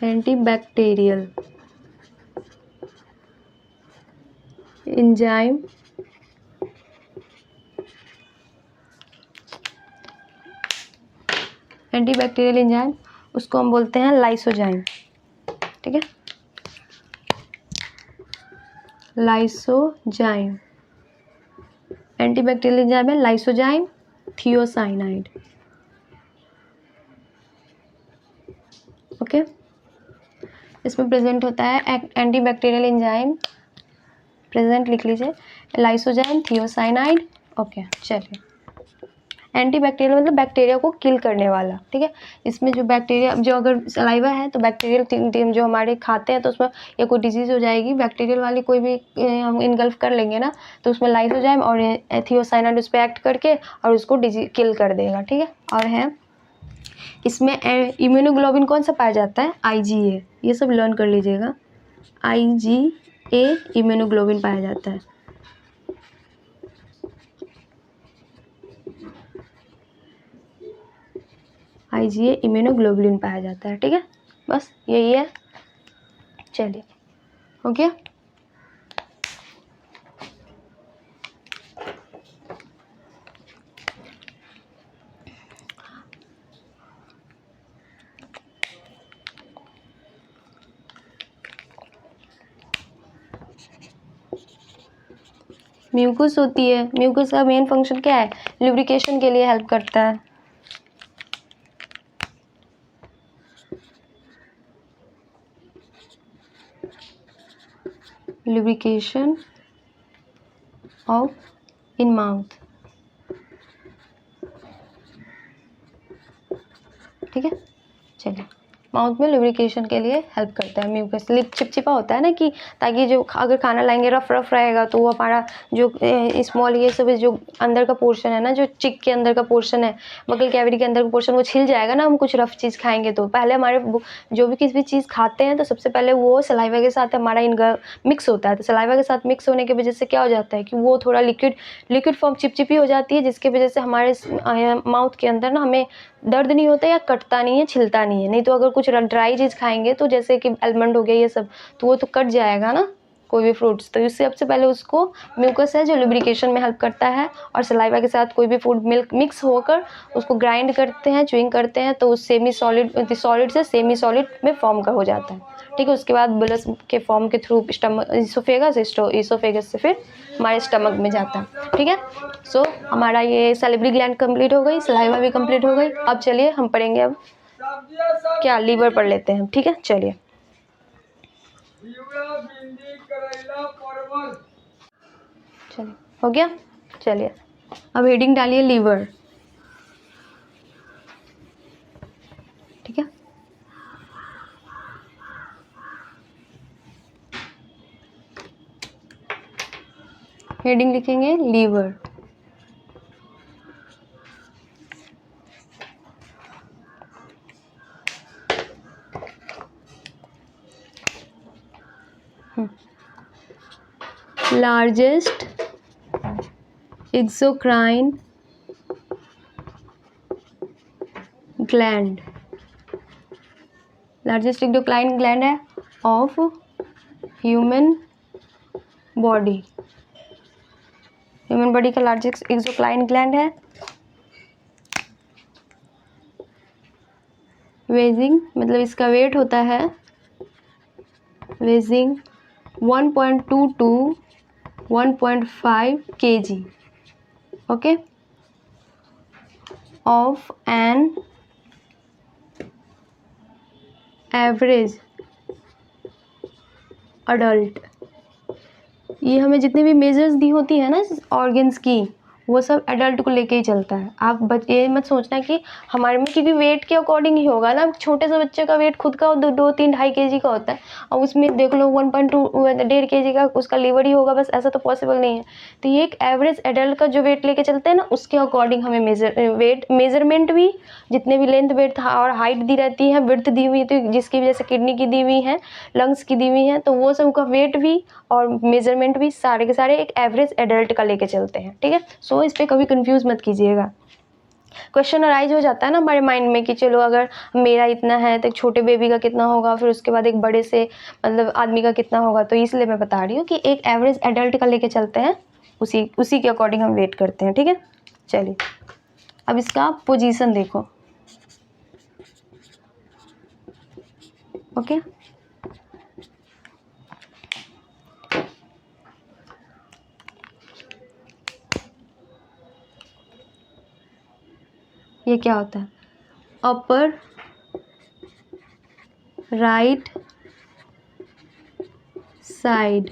Speaker 1: एंटीबैक्टीरियल एंजाइम एंटीबैक्टीरियल एंजाइम, उसको हम बोलते हैं लाइसोजाइम। ठीक है, लाइसोजाइम एंटीबैक्टीरियल एंजाइम है, लाइसोजाइम थियोसाइनाइड। ओके, इसमें प्रेजेंट होता है एंटीबैक्टीरियल एंजाइम, प्रेजेंट लिख लीजिए, लाइसोजाइम थियोसाइनाइड। ओके, चलिए। एंटीबैक्टीरियल मतलब बैक्टीरिया को किल करने वाला। ठीक है, इसमें जो बैक्टीरिया, जो अगर सलाइवा है तो बैक्टीरियल जो हमारे खाते हैं तो उसमें या कोई डिजीज़ हो जाएगी, बैक्टीरियल वाली कोई भी हम इनगल्फ कर लेंगे ना, तो उसमें लाइसोजाइम और थियोसाइनाइड उस पर एक्ट करके और उसको किल कर देगा। ठीक है, और है इसमें इम्यूनोग्लोबिन कौन सा पाया जाता है? IgA, ये सब लर्न कर लीजिएगा। IgA इम्यूनोग्लोबिन पाया जाता है। IgA इम्यूनोग्लोबुलिन पाया जाता है। ठीक है, बस यही है। चलिए, ओके। म्यूकस होती है। म्यूकस का मेन फंक्शन क्या है? लुब्रिकेशन के लिए हेल्प करता है। लुब्रिकेशन ऑफ इन माउथ, ठीक है। चलिए, माउथ में लुब्रिकेशन के लिए हेल्प करता है म्यूकस। लिप चिपचिपा होता है ना, कि ताकि जो अगर खाना लाएंगे रफ रफ रहेगा तो वो हमारा जो स्मॉल ये सब जो अंदर का पोर्शन है ना, जो चिक के अंदर का पोर्शन है, बगल कैविटी के अंदर का पोर्शन, वो छिल जाएगा ना हम कुछ रफ चीज़ खाएंगे तो। पहले हमारे जो भी किसी भी चीज़ खाते हैं तो सबसे पहले वो सलाइवा के साथ हमारा इनका मिक्स होता है। तो सलाइवा के साथ मिक्स होने की वजह से क्या हो जाता है कि वो थोड़ा लिक्विड फॉर्म चिपचिपी हो जाती है, जिसकी वजह से हमारे माउथ के अंदर ना हमें दर्द नहीं होता या कटता नहीं है, छिलता नहीं है। नहीं तो अगर कुछ ड्राई चीज़ खाएंगे तो जैसे कि आलमंड हो गया ये सब, तो वो तो कट जाएगा ना कोई भी फ्रूट्स। तो इससे सबसे पहले उसको म्यूकस है जो लुब्रिकेशन में हेल्प करता है, और सलाइवा के साथ कोई भी फूड मिक्स होकर उसको ग्राइंड करते हैं, च्युइंग करते हैं, तो उस सेमी सॉलिड से सेमी सॉलिड में फॉर्म का हो जाता है, ठीक है। उसके बाद बलस के फॉर्म के थ्रू स्टमक, इसोफेगस से फिर हमारे स्टमक में जाता है, ठीक है। सो हमारा ये सैलिवरी ग्लैंड कंप्लीट हो गई, सलाइवा भी कंप्लीट हो गई। अब चलिए हम पढ़ेंगे अब क्या, लीवर पढ़ लेते हैं, ठीक है। चलिए, हो गया। चलिए अब हेडिंग डालिए लीवर, ठीक है। हेडिंग लिखेंगे liver. Largest exocrine gland, largest exocrine gland है of human body. Human body का लार्जेस्ट एक्सोक्राइन ग्लैंड है। वेजिंग मतलब इसका वेट होता है, weighing 1.2 to 1.5 kg, okay, of an average adult. ये हमें जितनी भी मेजर्स दी होती है ना ऑर्गन्स की, वो सब एडल्ट को लेके ही चलता है। आप ये मत सोचना कि हमारे में, क्योंकि वेट के अकॉर्डिंग ही होगा ना। छोटे से बच्चे का वेट खुद का 2-3-2.5 kg का होता है, और उसमें देख लो 1.2 1.5 kg का उसका लीवर ही होगा बस, ऐसा तो पॉसिबल नहीं है। तो ये एक एवरेज एडल्ट का जो वेट लेके चलते हैं ना, उसके अकॉर्डिंग हमें मेजरमेंट भी, जितने भी लेंथ वेट और हाइट दी रहती है, विड्थ दी हुई थी जिसकी वजह से किडनी की दी हुई है, लंग्स की दी हुई है, तो वो सब का वेट भी और मेजरमेंट भी सारे के सारे एक एवरेज एडल्ट का लेके चलते हैं, ठीक है। सो इस पर कभी कंफ्यूज मत कीजिएगा। क्वेश्चन अराइज हो जाता है ना हमारे माइंड में कि चलो अगर मेरा इतना है तो एक छोटे बेबी का कितना होगा, फिर उसके बाद एक बड़े से मतलब आदमी का कितना होगा। तो इसलिए मैं बता रही हूँ कि एक एवरेज एडल्ट का लेके चलते हैं, उसी के अकॉर्डिंग हम वेट करते हैं, ठीक है। चलिए अब इसका पोजीशन देखो, ओके। ये क्या होता है? अपर राइट साइड,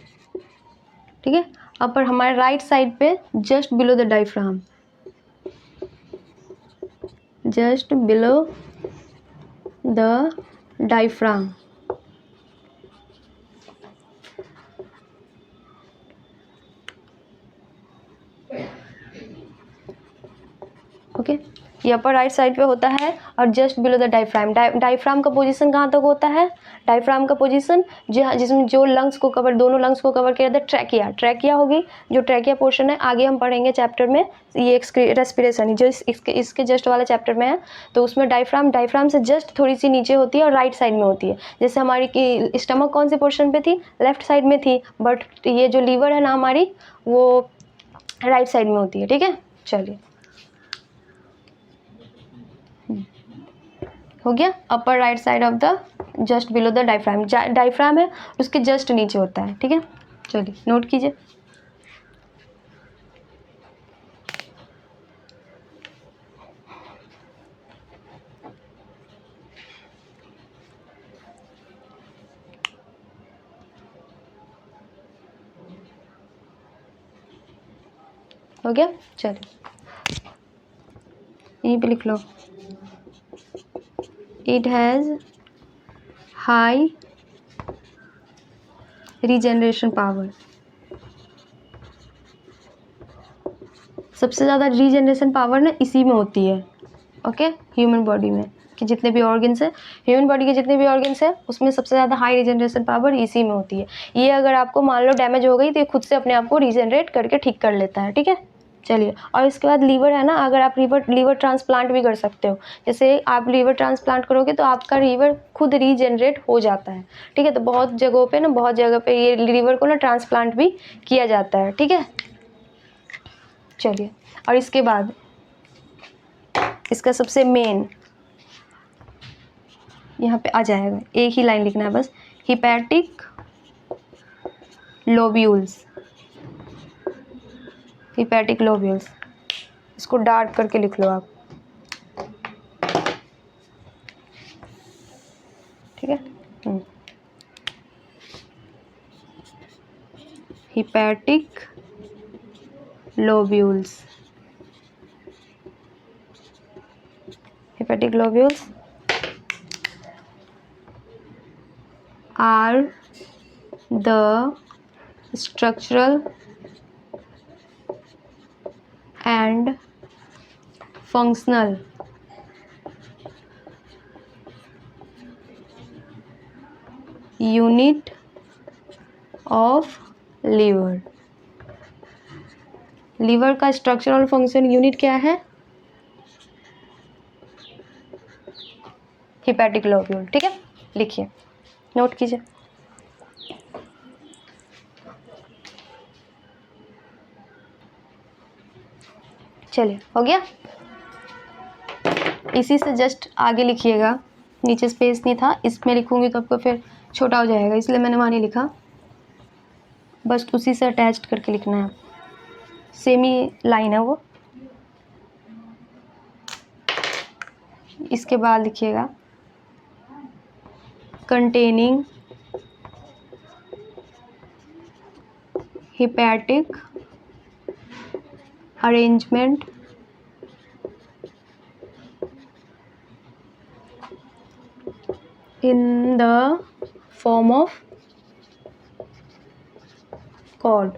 Speaker 1: ठीक है। अपर हमारे राइट साइड पे just below the diaphragm, just below the diaphragm, okay. ये अपर राइट साइड पे होता है और just below the diaphragm. Diaphragm का पोजीशन कहाँ तक होता है? डायफ्राम का पोजीशन जिसमें जो लंग्स को कवर, दोनों लंग्स को कवर किया जाता है, ट्रैकिया होगी, जो ट्रैकिया पोर्शन है आगे हम पढ़ेंगे चैप्टर में। ये रेस्पिरेशन जो इसके जस्ट वाला चैप्टर में है, तो उसमें डायफ्राम से जस्ट थोड़ी सी नीचे होती है और राइट साइड में होती है। जैसे हमारी स्टमक कौन से पोर्शन पे थी? लेफ्ट साइड में थी, बट ये जो लीवर है ना हमारी, वो राइट साइड में होती है, ठीक है। चलिए हो गया। Upper right side of the just below the diaphragm, diaphragm है उसके जस्ट नीचे होता है, ठीक है। चलिए नोट कीजिए। हो गया। चलिए यहीं पे लिख लो, it has high regeneration power. सबसे ज़्यादा रीजनरेशन पावर ना इसी में होती है, ओके, ह्यूमन बॉडी में, कि जितने भी ऑर्गन्स है, ह्यूमन बॉडी के जितने भी ऑर्गन्स है उसमें सबसे ज़्यादा हाई रीजनरेशन पावर इसी में होती है। ये अगर आपको मान लो डैमेज हो गई तो ये खुद से अपने आप को रीजनरेट करके ठीक कर लेता है, ठीक है। चलिए, और इसके बाद लीवर है ना, अगर आप लीवर ट्रांसप्लांट भी कर सकते हो। जैसे आप लीवर ट्रांसप्लांट करोगे तो आपका लीवर खुद रीजनरेट हो जाता है, ठीक है। तो बहुत जगहों पे ना, बहुत जगह पे ये लीवर को ना ट्रांसप्लांट भी किया जाता है, ठीक है। चलिए, और इसके बाद इसका सबसे मेन यहाँ पे आ जाएगा, एक ही लाइन लिखना है बस, हिपैटिक लोब्यूल्स। हिपैटिक लोब्यूल्स, इसको डार्क करके लिख लो आप, ठीक है। Hepatic lobules, hepatic lobules are the structural and functional unit of liver। Liver का स्ट्रक्चर और फंक्शन यूनिट क्या है? हिपैटिक लोब्यूल, ठीक है। लिखिए, नोट कीजिए। चलिए, हो गया। इसी से जस्ट आगे लिखिएगा, नीचे स्पेस नहीं था, इसमें लिखूंगी तो आपको फिर छोटा हो जाएगा, इसलिए मैंने वहाँ नहीं लिखा, बस उसी से अटैच्ड करके लिखना है, सेम ही लाइन है वो। इसके बाद लिखिएगा containing hepatic arrangement in the form of कॉर्ड।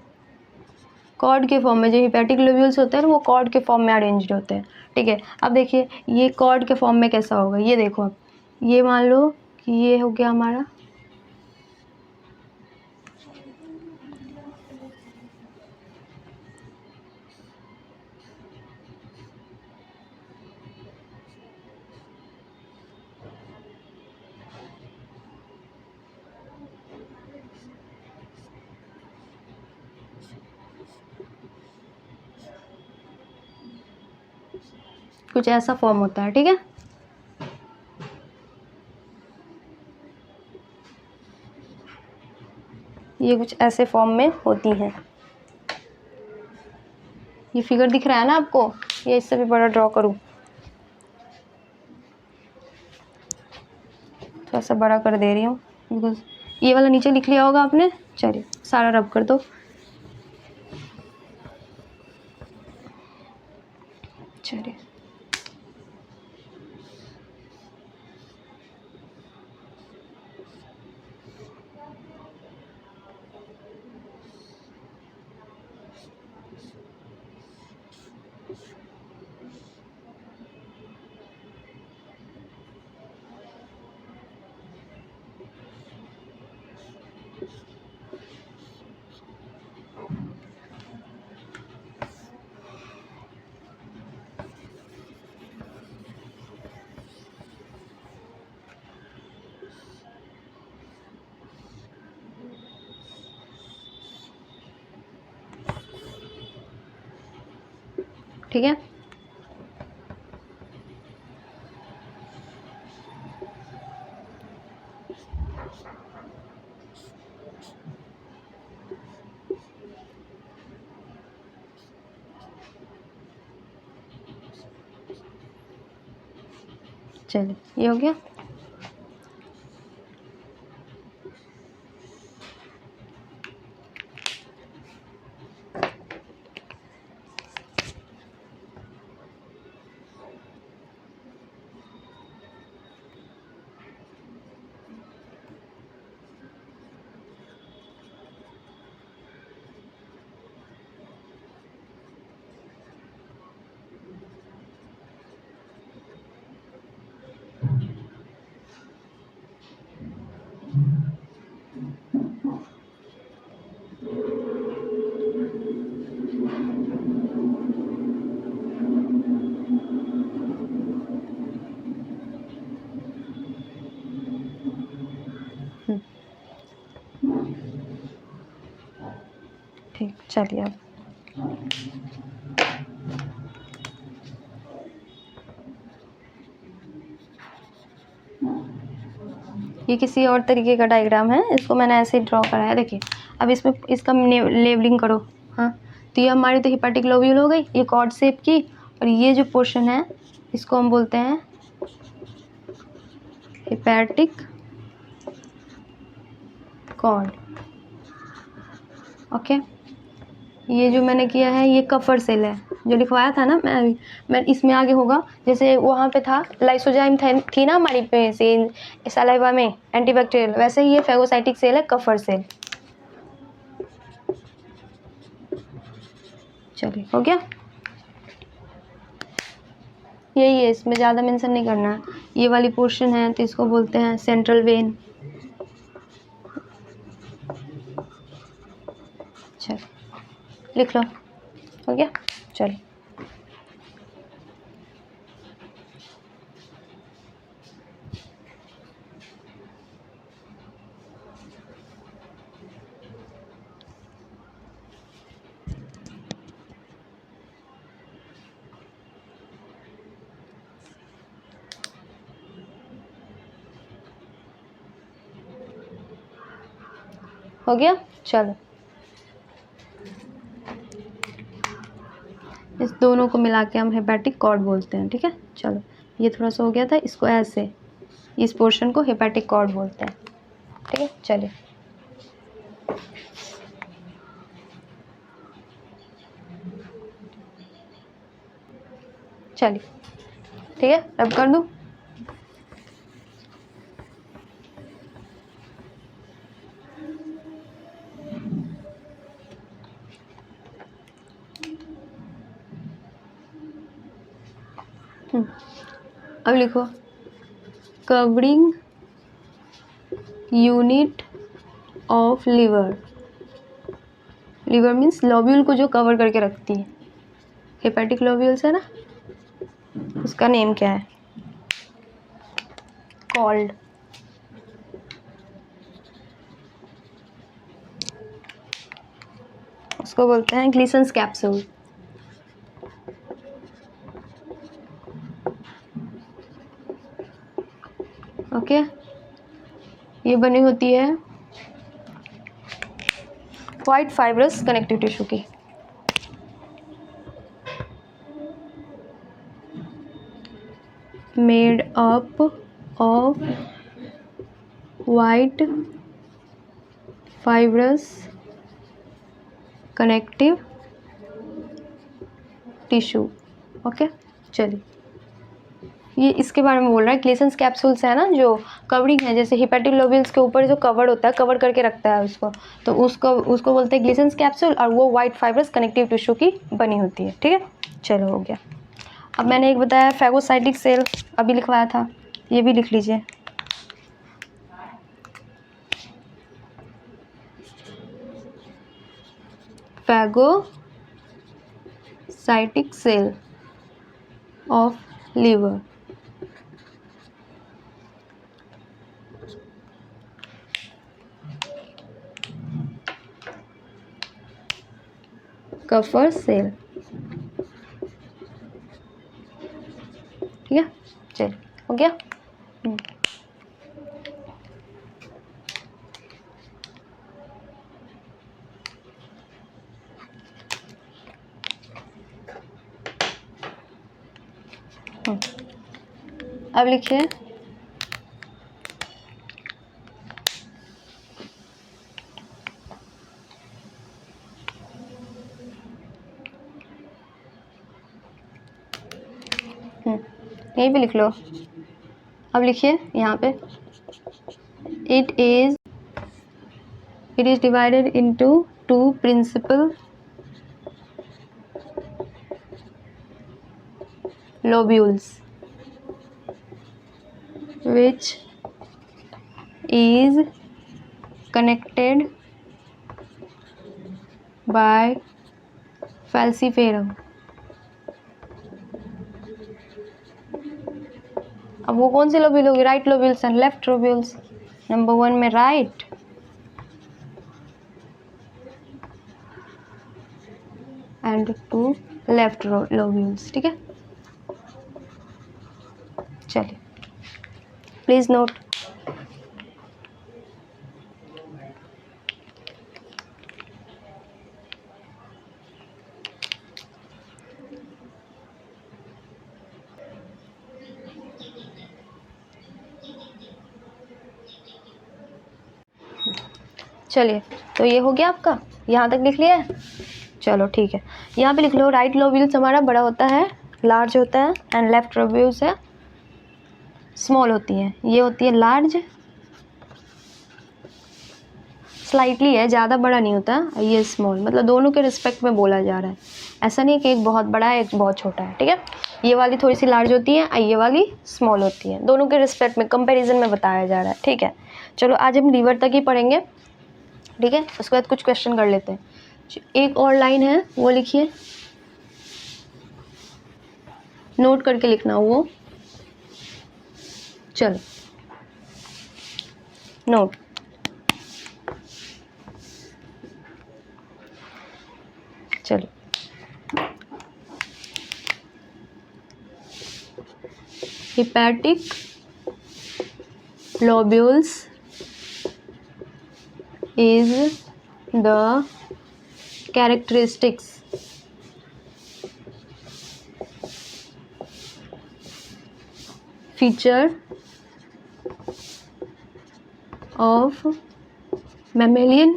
Speaker 1: कॉर्ड के फॉर्म में, जो हिपैटिक लोब्यूल्स होते हैं ना वो कॉर्ड के फॉर्म में अरेंज्ड होते हैं, ठीक है। अब देखिए ये कॉर्ड के फॉर्म में कैसा होगा, ये देखो आप, ये मान लो कि ये हो गया हमारा, कुछ ऐसा फॉर्म होता है, ठीक है। ये कुछ ऐसे फॉर्म में होती हैं। ये फिगर दिख रहा है ना आपको, ये इससे भी बड़ा ड्रॉ करूँ, थोड़ा सा बड़ा कर दे रही हूँ बिकॉज ये वाला नीचे लिख लिया होगा आपने। चलिए सारा रब कर दो। चलिए, ठीक है। चलिए ये हो गया। चलिए अब ये किसी और तरीके का डायग्राम है, इसको मैंने ऐसे ही ड्रॉ करा है। देखिए अब इसमें इसका लेबलिंग करो। हाँ, तो ये हमारी तो हिपैटिक लोब्यूल हो गई, ये कॉर्ड शेप की, और ये जो पोर्शन है इसको हम बोलते हैं हिपैटिक कॉर्ड। ओके, ये जो मैंने किया है ये कफर सेल है, जो लिखवाया था ना मैं इसमें आगे होगा, जैसे वहाँ पे था लाइसोजाइम थी ना हमारी पे सलाइवा में एंटीबैक्टीरियल, वैसे ही ये फैगोसाइटिक सेल है, कफर सेल। चलिए हो गया, यही है, इसमें ज़्यादा मेंशन नहीं करना है। ये वाली पोर्शन है तो इसको बोलते हैं सेंट्रल वेन। चल लिख लो, हो गया। चलो हो गया। चलो इस दोनों को मिला के हम हेपेटिक कॉर्ड बोलते हैं, ठीक है। चलो ये थोड़ा सा हो गया था, इसको ऐसे, इस पोर्शन को हेपेटिक कॉर्ड बोलते हैं, ठीक है। चलिए चलिए ठीक है, अब कर दूँ। अब लिखो covering unit of liver. Liver means lobule को जो कवर करके रखती है, हेपेटिक लोब्यूल्स है ना, उसका नेम क्या है, कॉल्ड उसको बोलते हैं ग्लीसन्स कैप्सूल। ओके, ये बनी होती है वाइट फाइब्रस कनेक्टिव टिश्यू की। Made up of white fibrous connective tissue. Okay चलिए, ये इसके बारे में बोल रहा है, ग्लीसन्स कैप्सूल्स है ना जो कवरिंग है, जैसे हिपैटिक लोब्यूल्स के ऊपर जो कवर होता है, कवर करके रखता है उसको, तो उसको बोलते हैं ग्लीसन्स कैप्सूल, और वो वाइट फाइब्रस कनेक्टिव टिश्यू की बनी होती है, ठीक है। चलो हो गया। अब मैंने एक बताया फैगोसाइटिक सेल, अभी लिखवाया था, ये भी लिख लीजिए। Phagocytic cell of liver. Kupffer cell, ठीक है। चल हो गया। अब लिखिए यहीं पे लिख लो। अब लिखिए यहाँ पे, it is divided into two principal lobules which is connected by falciparum। अब वो कौन सी लोब्यूल होगी, right lobules and left lobules. Number 1 में राइट, एंड 2 लेफ्ट लोब्यूल्स, ठीक है। चलिए प्लीज़ नोट। चलिए तो ये हो गया आपका, यहाँ तक लिख लिया है। चलो ठीक है, यहाँ पे लिख लो राइट लोब्यूल्स हमारा बड़ा होता है, लार्ज होता है, एंड लेफ्ट लोब्यूल्स है स्मॉल होती है। ये होती है लार्ज, स्लाइटली है, ज़्यादा बड़ा नहीं होता, ये स्मॉल, मतलब दोनों के रिस्पेक्ट में बोला जा रहा है। ऐसा नहीं है कि एक बहुत बड़ा है एक बहुत छोटा है, ठीक है। ये वाली थोड़ी सी लार्ज होती है, ये वाली स्मॉल होती है, दोनों के रिस्पेक्ट में कंपैरिजन में बताया जा रहा है, ठीक है। चलो आज हम लीवर तक ही पढ़ेंगे, ठीक है। उसके बाद कुछ क्वेश्चन कर लेते हैं। एक और लाइन है वो लिखिए, नोट करके लिखना वो। चलो नोट, चलो hepatic lobules is the characteristics feature of mammalian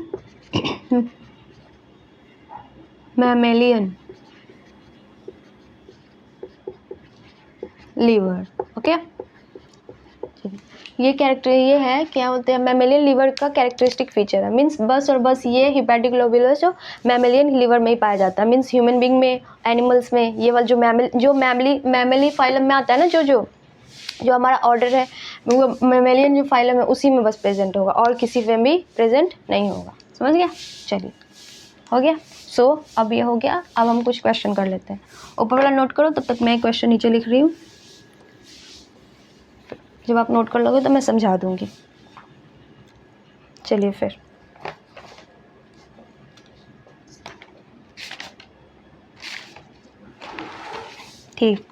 Speaker 1: लीवर, ओके। ये कैरेक्टर ये है, क्या बोलते हैं, मैमेलियन लीवर का कैरेक्टरिस्टिक फीचर है। मीन्स बस और बस ये हिपैटिक लोब्यूलस जो मैमेलियन लीवर में ही पाया जाता है। मीन्स ह्यूमन बींग में, एनिमल्स में, ये वाला जो मैमली फाइलम में आता है ना, जो हमारा ऑर्डर है, वो मैमेलियन जो फाइलम है उसी में बस प्रेजेंट होगा, और किसी में भी प्रेजेंट नहीं होगा। समझ गया? चलिए हो गया। सो अब ये हो गया, अब हम कुछ क्वेश्चन कर लेते हैं। ऊपर वाला नोट करो, तब तक मैं क्वेश्चन नीचे लिख रही हूँ। जब आप नोट कर लोगे तो मैं समझा दूंगी। चलिए फिर ठीक।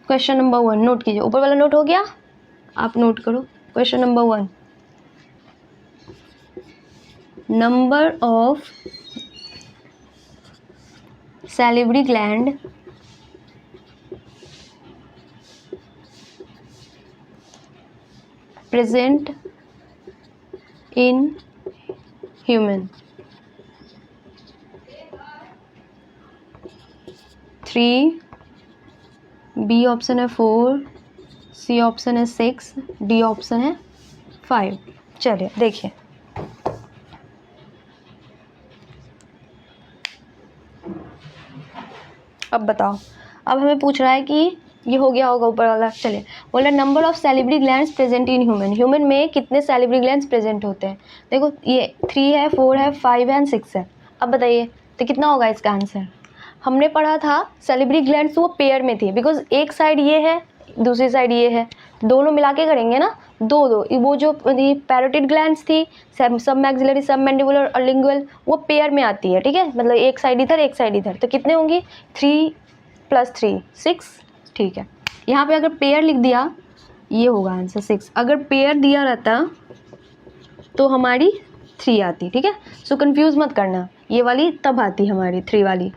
Speaker 1: क्वेश्चन नंबर 1 नोट कीजिए। ऊपर वाला नोट हो गया, आप नोट करो। Question number 1, number of salivary gland present in human, 3, B option है 4, C ऑप्शन है 6, D ऑप्शन है 5। चलिए देखिए, अब बताओ। अब हमें पूछ रहा है कि ये हो गया होगा ऊपर वाला। चलिए बोल रहा number of salivary glands present in human, human में कितने सैलिवरी ग्लैंड्स प्रेजेंट होते हैं। देखो ये 3 है, 4 है, 5 है एंड 6 है। अब बताइए तो कितना होगा इसका आंसर। हमने पढ़ा था सैलिवरी ग्लैंड्स वो पेयर में थी, बिकॉज एक साइड ये है दूसरी साइड ये है, दोनों मिला के करेंगे ना, दो दो। वो जो पैरोटिड ग्लैंड्स थी, सब मैक्सिलरी, सब मैंडिबुलर और लिंगुअल, वो पेयर में आती है, ठीक है। मतलब एक साइड इधर एक साइड इधर, तो कितने होंगी 3 + 3 6, ठीक है। यहाँ पे अगर पेयर लिख दिया ये होगा आंसर 6। अगर पेयर दिया रहता तो हमारी 3 आती, ठीक है। सो कंफ्यूज मत करना, ये वाली तब आती हमारी 3 वाली।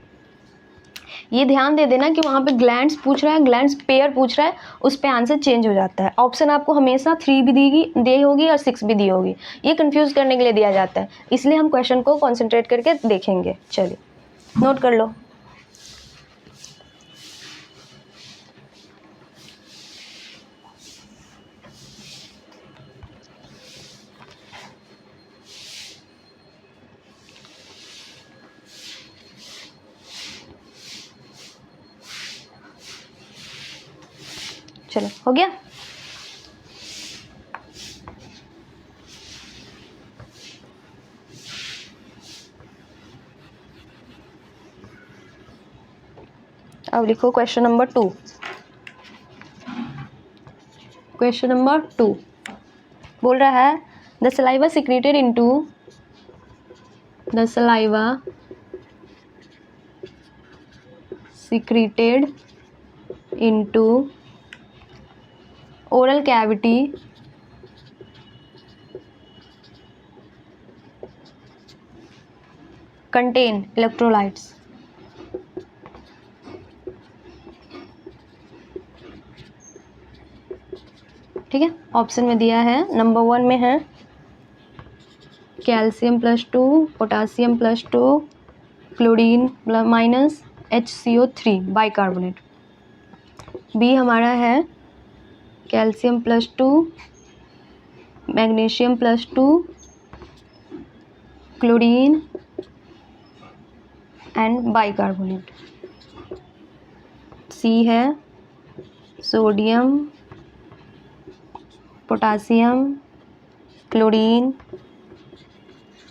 Speaker 1: ये ध्यान दे देना कि वहाँ पे ग्लैंड्स पूछ रहा है, ग्लैंड्स पेयर पूछ रहा है, उस पे आंसर चेंज हो जाता है। ऑप्शन आपको हमेशा 3 भी दी होगी और 6 भी दी होगी, ये कंफ्यूज करने के लिए दिया जाता है। इसलिए हम क्वेश्चन को कॉन्सेंट्रेट करके देखेंगे। चलिए नोट कर लो। चलो हो गया। अब लिखो क्वेश्चन नंबर 2। क्वेश्चन नंबर 2 बोल रहा है the saliva secreted into the saliva secreted into oral cavity contain electrolytes. ठीक है, ऑप्शन में दिया है नंबर 1 में है calcium +2, potassium +2, chlorine -HCO3 bicarbonate. B हमारा है calcium +2, magnesium +2, chlorine and bicarbonate. C है sodium, potassium, chlorine,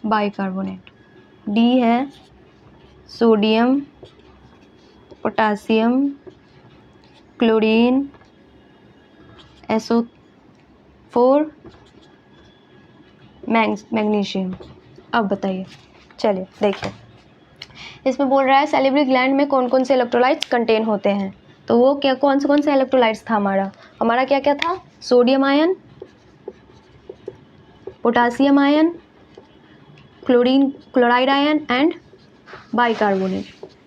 Speaker 1: bicarbonate. D है sodium, potassium, chlorine, SO4, magnesium. अब बताइए, चलिए देखिए, इसमें बोल रहा है सैलिवरी ग्लैंड में कौन कौन से इलेक्ट्रोलाइट्स कंटेन होते हैं। तो वो क्या कौन से इलेक्ट्रोलाइट्स था हमारा क्या क्या था, sodium ion, potassium ion, chloride ion and bicarbonate,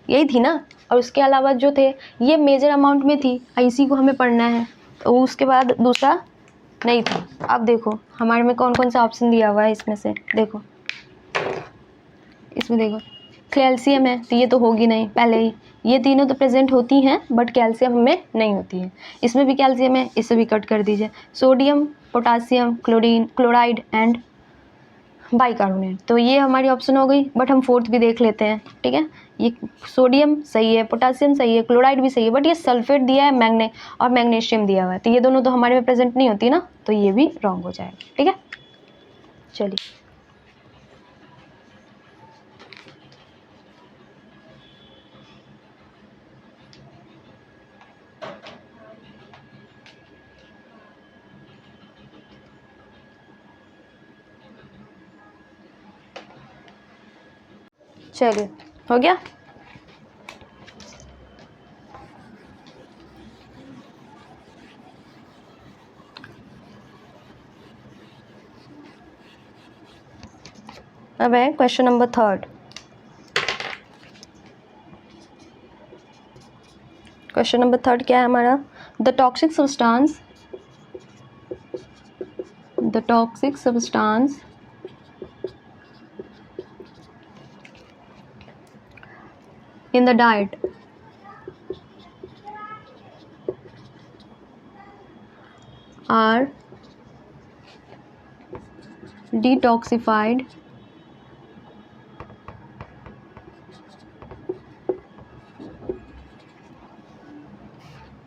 Speaker 1: यही थी ना। और उसके अलावा जो थे ये मेजर अमाउंट में थी, इसी को हमें पढ़ना है। तो उसके बाद दूसरा नहीं था। अब देखो हमारे में कौन कौन सा ऑप्शन दिया हुआ है, इसमें से देखो, इसमें देखो कैल्शियम है, तो ये तो होगी नहीं पहले ही। ये तीनों तो प्रेजेंट होती हैं बट कैल्शियम हमें नहीं होती है। इसमें भी कैल्शियम है, इसे भी कट कर दीजिए। Sodium, potassium, chloride and bicarbonate, तो ये हमारी ऑप्शन हो गई। बट हम फोर्थ भी देख लेते हैं, ठीक है। ये सोडियम सही है, पोटासियम सही है, क्लोराइड भी सही है, बट ये सल्फेट दिया है और मैग्नीशियम दिया हुआ है, तो ये दोनों तो हमारे में प्रेजेंट नहीं होती ना, तो ये भी रॉन्ग हो जाएगा। ठीक है, चलिए चलिए हो गया। अब है क्वेश्चन नंबर 3। क्वेश्चन नंबर 3 क्या है हमारा, the toxic substance in the diet are detoxified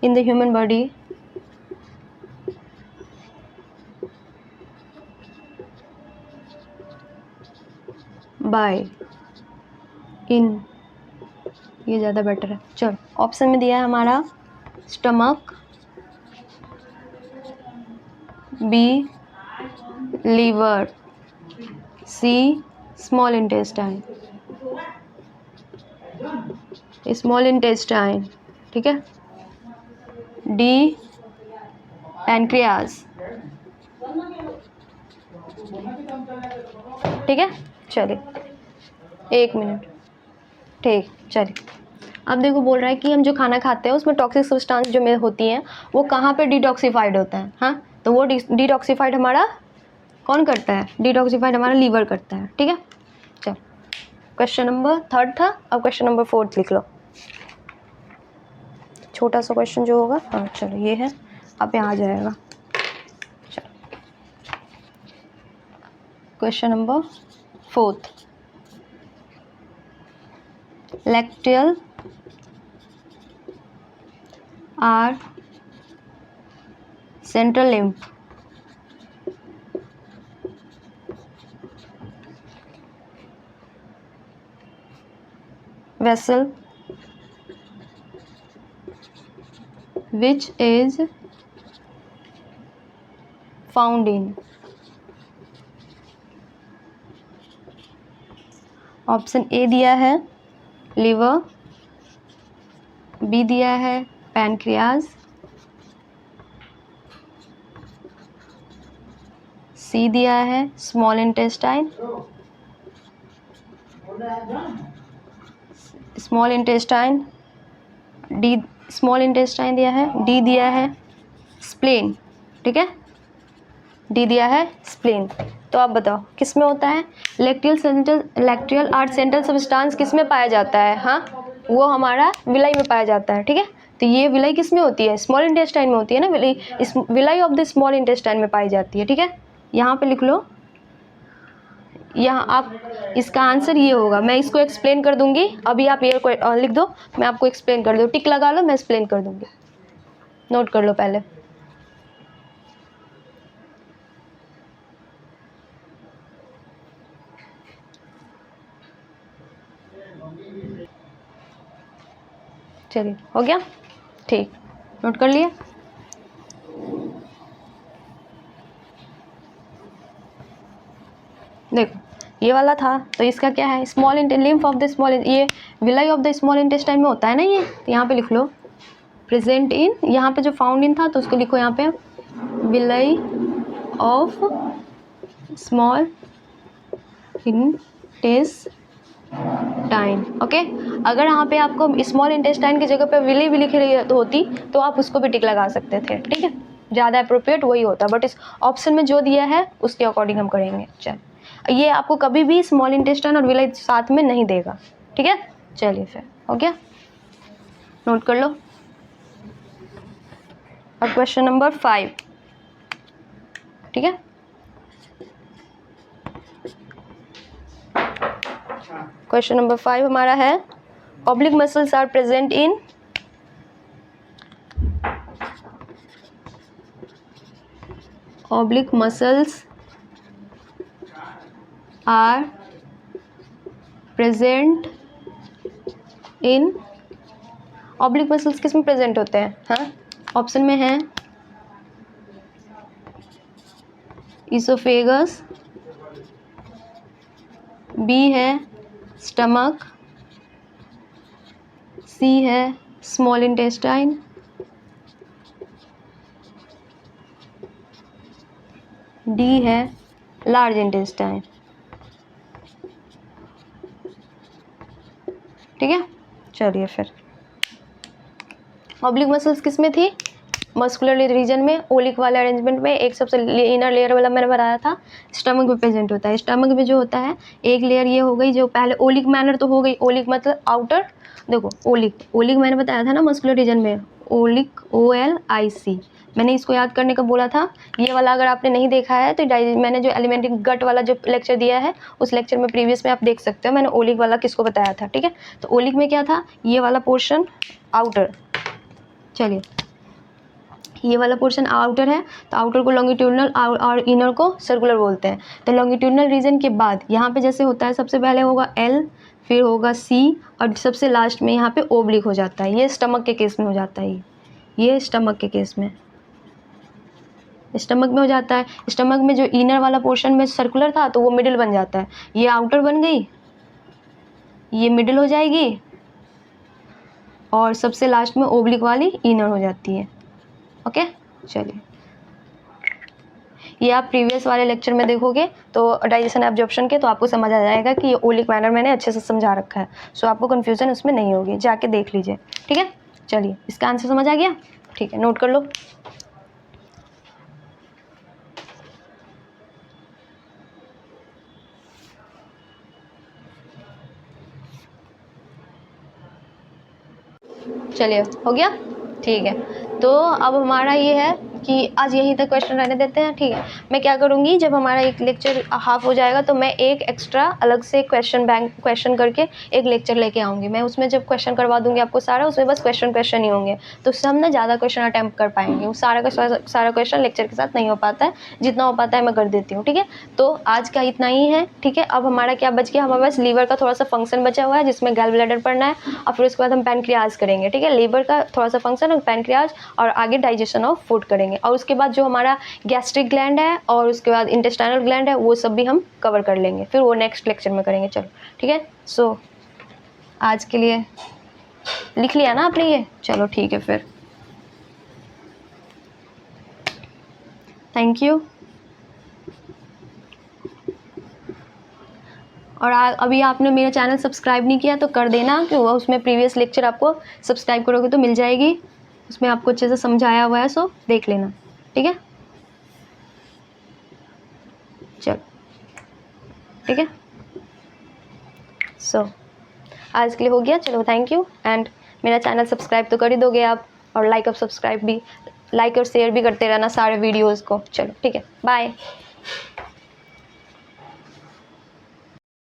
Speaker 1: in the human body by in, ये ज़्यादा बेटर है। चलो ऑप्शन में दिया है हमारा stomach, B liver, C small intestine, ठीक है, डी पैनक्रियाज, ठीक है। चलिए 1 मिनट, ठीक, चलिए। अब देखो बोल रहा है कि हम जो खाना खाते हैं उसमें टॉक्सिक सब्सटेंस जो में होती हैं वो कहाँ पे डिटॉक्सिफाइड होता है। हाँ, तो वो डिटॉक्सिफाइड हमारा कौन करता है, डिटॉक्सिफाइड हमारा लीवर करता है। ठीक है, चल क्वेश्चन नंबर 3 था, अब क्वेश्चन नंबर 4 लिख लो, छोटा सा क्वेश्चन जो होगा। हाँ चलो ये है, अब यहाँ आ जाएगा। चलो question number 4, lacteal are central lymph vessel which is found in option A दिया है लीवर, बी दिया है पैनक्रियाज, सी दिया है small intestine, small intestine, D small intestine दिया है, डी दिया है स्प्लेन, ठीक है, डी दिया है स्प्लेन। तो आप बताओ किस में होता है? लैक्टियल आर्ट सेंट्रल सब्सटेंस किस में पाया जाता है? हाँ, वो हमारा विलाई में पाया जाता है, ठीक है। तो ये विलाई किस में होती है? स्मॉल इंटेस्टाइन में होती है ना, villi of the small intestine में पाई जाती है, ठीक है। यहाँ पे लिख लो, यहाँ आप इसका आंसर ये होगा। मैं इसको एक्सप्लेन कर दूंगी, अभी आप ये लिख दो, मैं आपको एक्सप्लेन कर दूँ, टिक लगा लो, मैं एक्सप्लेन कर दूंगी, नोट कर लो पहले। चलिए, हो गया, ठीक, नोट कर लिया। देखो ये वाला था, तो इसका क्या है? Small lymph of the small, ये villi of the small intestine में होता है ना ये, तो यहाँ पे लिख लो प्रेजेंट इन, यहाँ पे जो फाउंड इन था तो उसको लिखो यहाँ पे villi of small intestine, okay. अगर यहाँ पे आपको स्मॉल इंटेस्टाइन की जगह पे विलाई भी लिखी रही होती तो आप उसको भी टिक लगा सकते थे, ठीक है, ज़्यादा अप्रोप्रिएट वही होता, बट इस ऑप्शन में जो दिया है उसके अकॉर्डिंग हम करेंगे। चल, ये आपको कभी भी स्मॉल इंटेस्टाइन और विलाई साथ में नहीं देगा, ठीक है। चलिए फिर हो गया, नोट कर लो। और क्वेश्चन नंबर 5, ठीक है। क्वेश्चन नंबर 5 हमारा है oblique muscles are present in oblique muscles are present in, oblique muscles किस में प्रेजेंट होते हैं? हाँ, ऑप्शन में है इसोफेगस, बी है स्टमक, सी है स्मॉल इंटेस्टाइन, डी है लार्ज इंटेस्टाइन, ठीक है। चलिए फिर ऑब्लिक मसल्स किस में थी? मस्कुलर रीजन में, ओलिक वाले अरेंजमेंट में। एक सबसे इनर लेयर वाला मैंने बताया था स्टमक में प्रेजेंट होता है। स्टमक में जो होता है एक लेयर ये हो गई, जो पहले ओलिक मैनर तो हो गई, ओलिक मतलब आउटर, देखो ओलिक मैंने बताया था ना मस्कुलर रीजन में, ओलिक OLIC, मैंने इसको याद करने का बोला था। ये वाला अगर आपने नहीं देखा है तो मैंने जो एलिमेंट्री गट वाला जो लेक्चर दिया है उस लेक्चर में प्रीवियस में आप देख सकते हो, मैंने ओलिक वाला किसको बताया था, ठीक है। तो ओलिक में क्या था? ये वाला पोर्शन आउटर, चलिए ये वाला पोर्शन आउटर है, तो आउटर को लॉन्गिट्यूडनल और इनर को सर्कुलर बोलते हैं। तो लॉन्गिट्यूडनल रीजन के बाद यहाँ पे जैसे होता है, सबसे पहले होगा L, फिर होगा C, और सबसे लास्ट में यहाँ पे ओब्लिक हो जाता है। ये स्टमक के केस में हो जाता है, ये स्टमक के केस में, स्टमक में हो जाता है। स्टमक में जो इनर वाला पोर्शन में सर्कुलर था तो वो मिडिल बन जाता है, ये आउटर बन गई, ये मिडिल हो जाएगी, और सबसे लास्ट में ओब्लिक वाली इनर हो जाती है, ओके। चलिए ये आप प्रीवियस वाले लेक्चर में देखोगे तो डाइजेशन एब्जॉर्प्शन के, तो आपको समझ आ जाएगा कि ये ओलिक मैनर मैंने अच्छे से समझा रखा है, सो आपको कन्फ्यूज़न उसमें नहीं होगी, जाके देख लीजिए, ठीक है। चलिए इसका आंसर समझ आ गया, ठीक है, नोट कर लो। चलिए हो गया, ठीक है। तो अब हमारा ये है कि आज यहीं तक क्वेश्चन रहने देते हैं, ठीक है। मैं क्या करूँगी, जब हमारा एक लेक्चर हाफ हो जाएगा तो मैं एक एक्स्ट्रा अलग से क्वेश्चन करके एक लेक्चर लेके आऊँगी। मैं उसमें जब क्वेश्चन करवा दूँगी आपको सारा, उसमें बस क्वेश्चन ही होंगे, तो उससे हम ना ज़्यादा क्वेश्चन अटैम्प्ट कर पाएंगे। वो सारा क्वेश्चन लेक्चर के साथ नहीं हो पाता है, जितना हो पाता है मैं कर देती हूँ, ठीक है। तो आज का इतना ही है, ठीक है। अब हमारा क्या बच गया, हमारे पास लीवर का थोड़ा सा फंक्शन बचा हुआ है, जिसमें गैल ब्लैडर पढ़ना है, और फिर उसके बाद हम पैनक्रियाज करेंगे, ठीक है। लीवर का थोड़ा सा फंक्शन और पैनक्रियाज, और आगे डाइजेशन ऑफ फूड करेंगे। लेंगे। और उसके बाद जो हमारा गैस्ट्रिक ग्लैंड है और उसके बाद इंटेस्टाइनल ग्लैंड है वो सब भी हम कवर कर लेंगे, फिर वो नेक्स्ट लेक्चर में करेंगे। चलो ठीक है। सो आज के लिए लिख लिया ना आपने ये? चलो ठीक है फिर, थैंक यू। और अभी आपने मेरा चैनल सब्सक्राइब नहीं किया तो कर देना, कि उसमें प्रीवियस लेक्चर आपको सब्सक्राइब करोगे तो मिल जाएगी, उसमें आपको अच्छे से समझाया हुआ है, सो देख लेना। ठीक है, चलो ठीक है। सो आज के लिए हो गया, चलो थैंक यू। एंड मेरा चैनल सब्सक्राइब तो कर ही दोगे आप, और लाइक और सब्सक्राइब भी, लाइक और शेयर भी करते रहना सारे वीडियोज़ को। चलो ठीक है, बाय।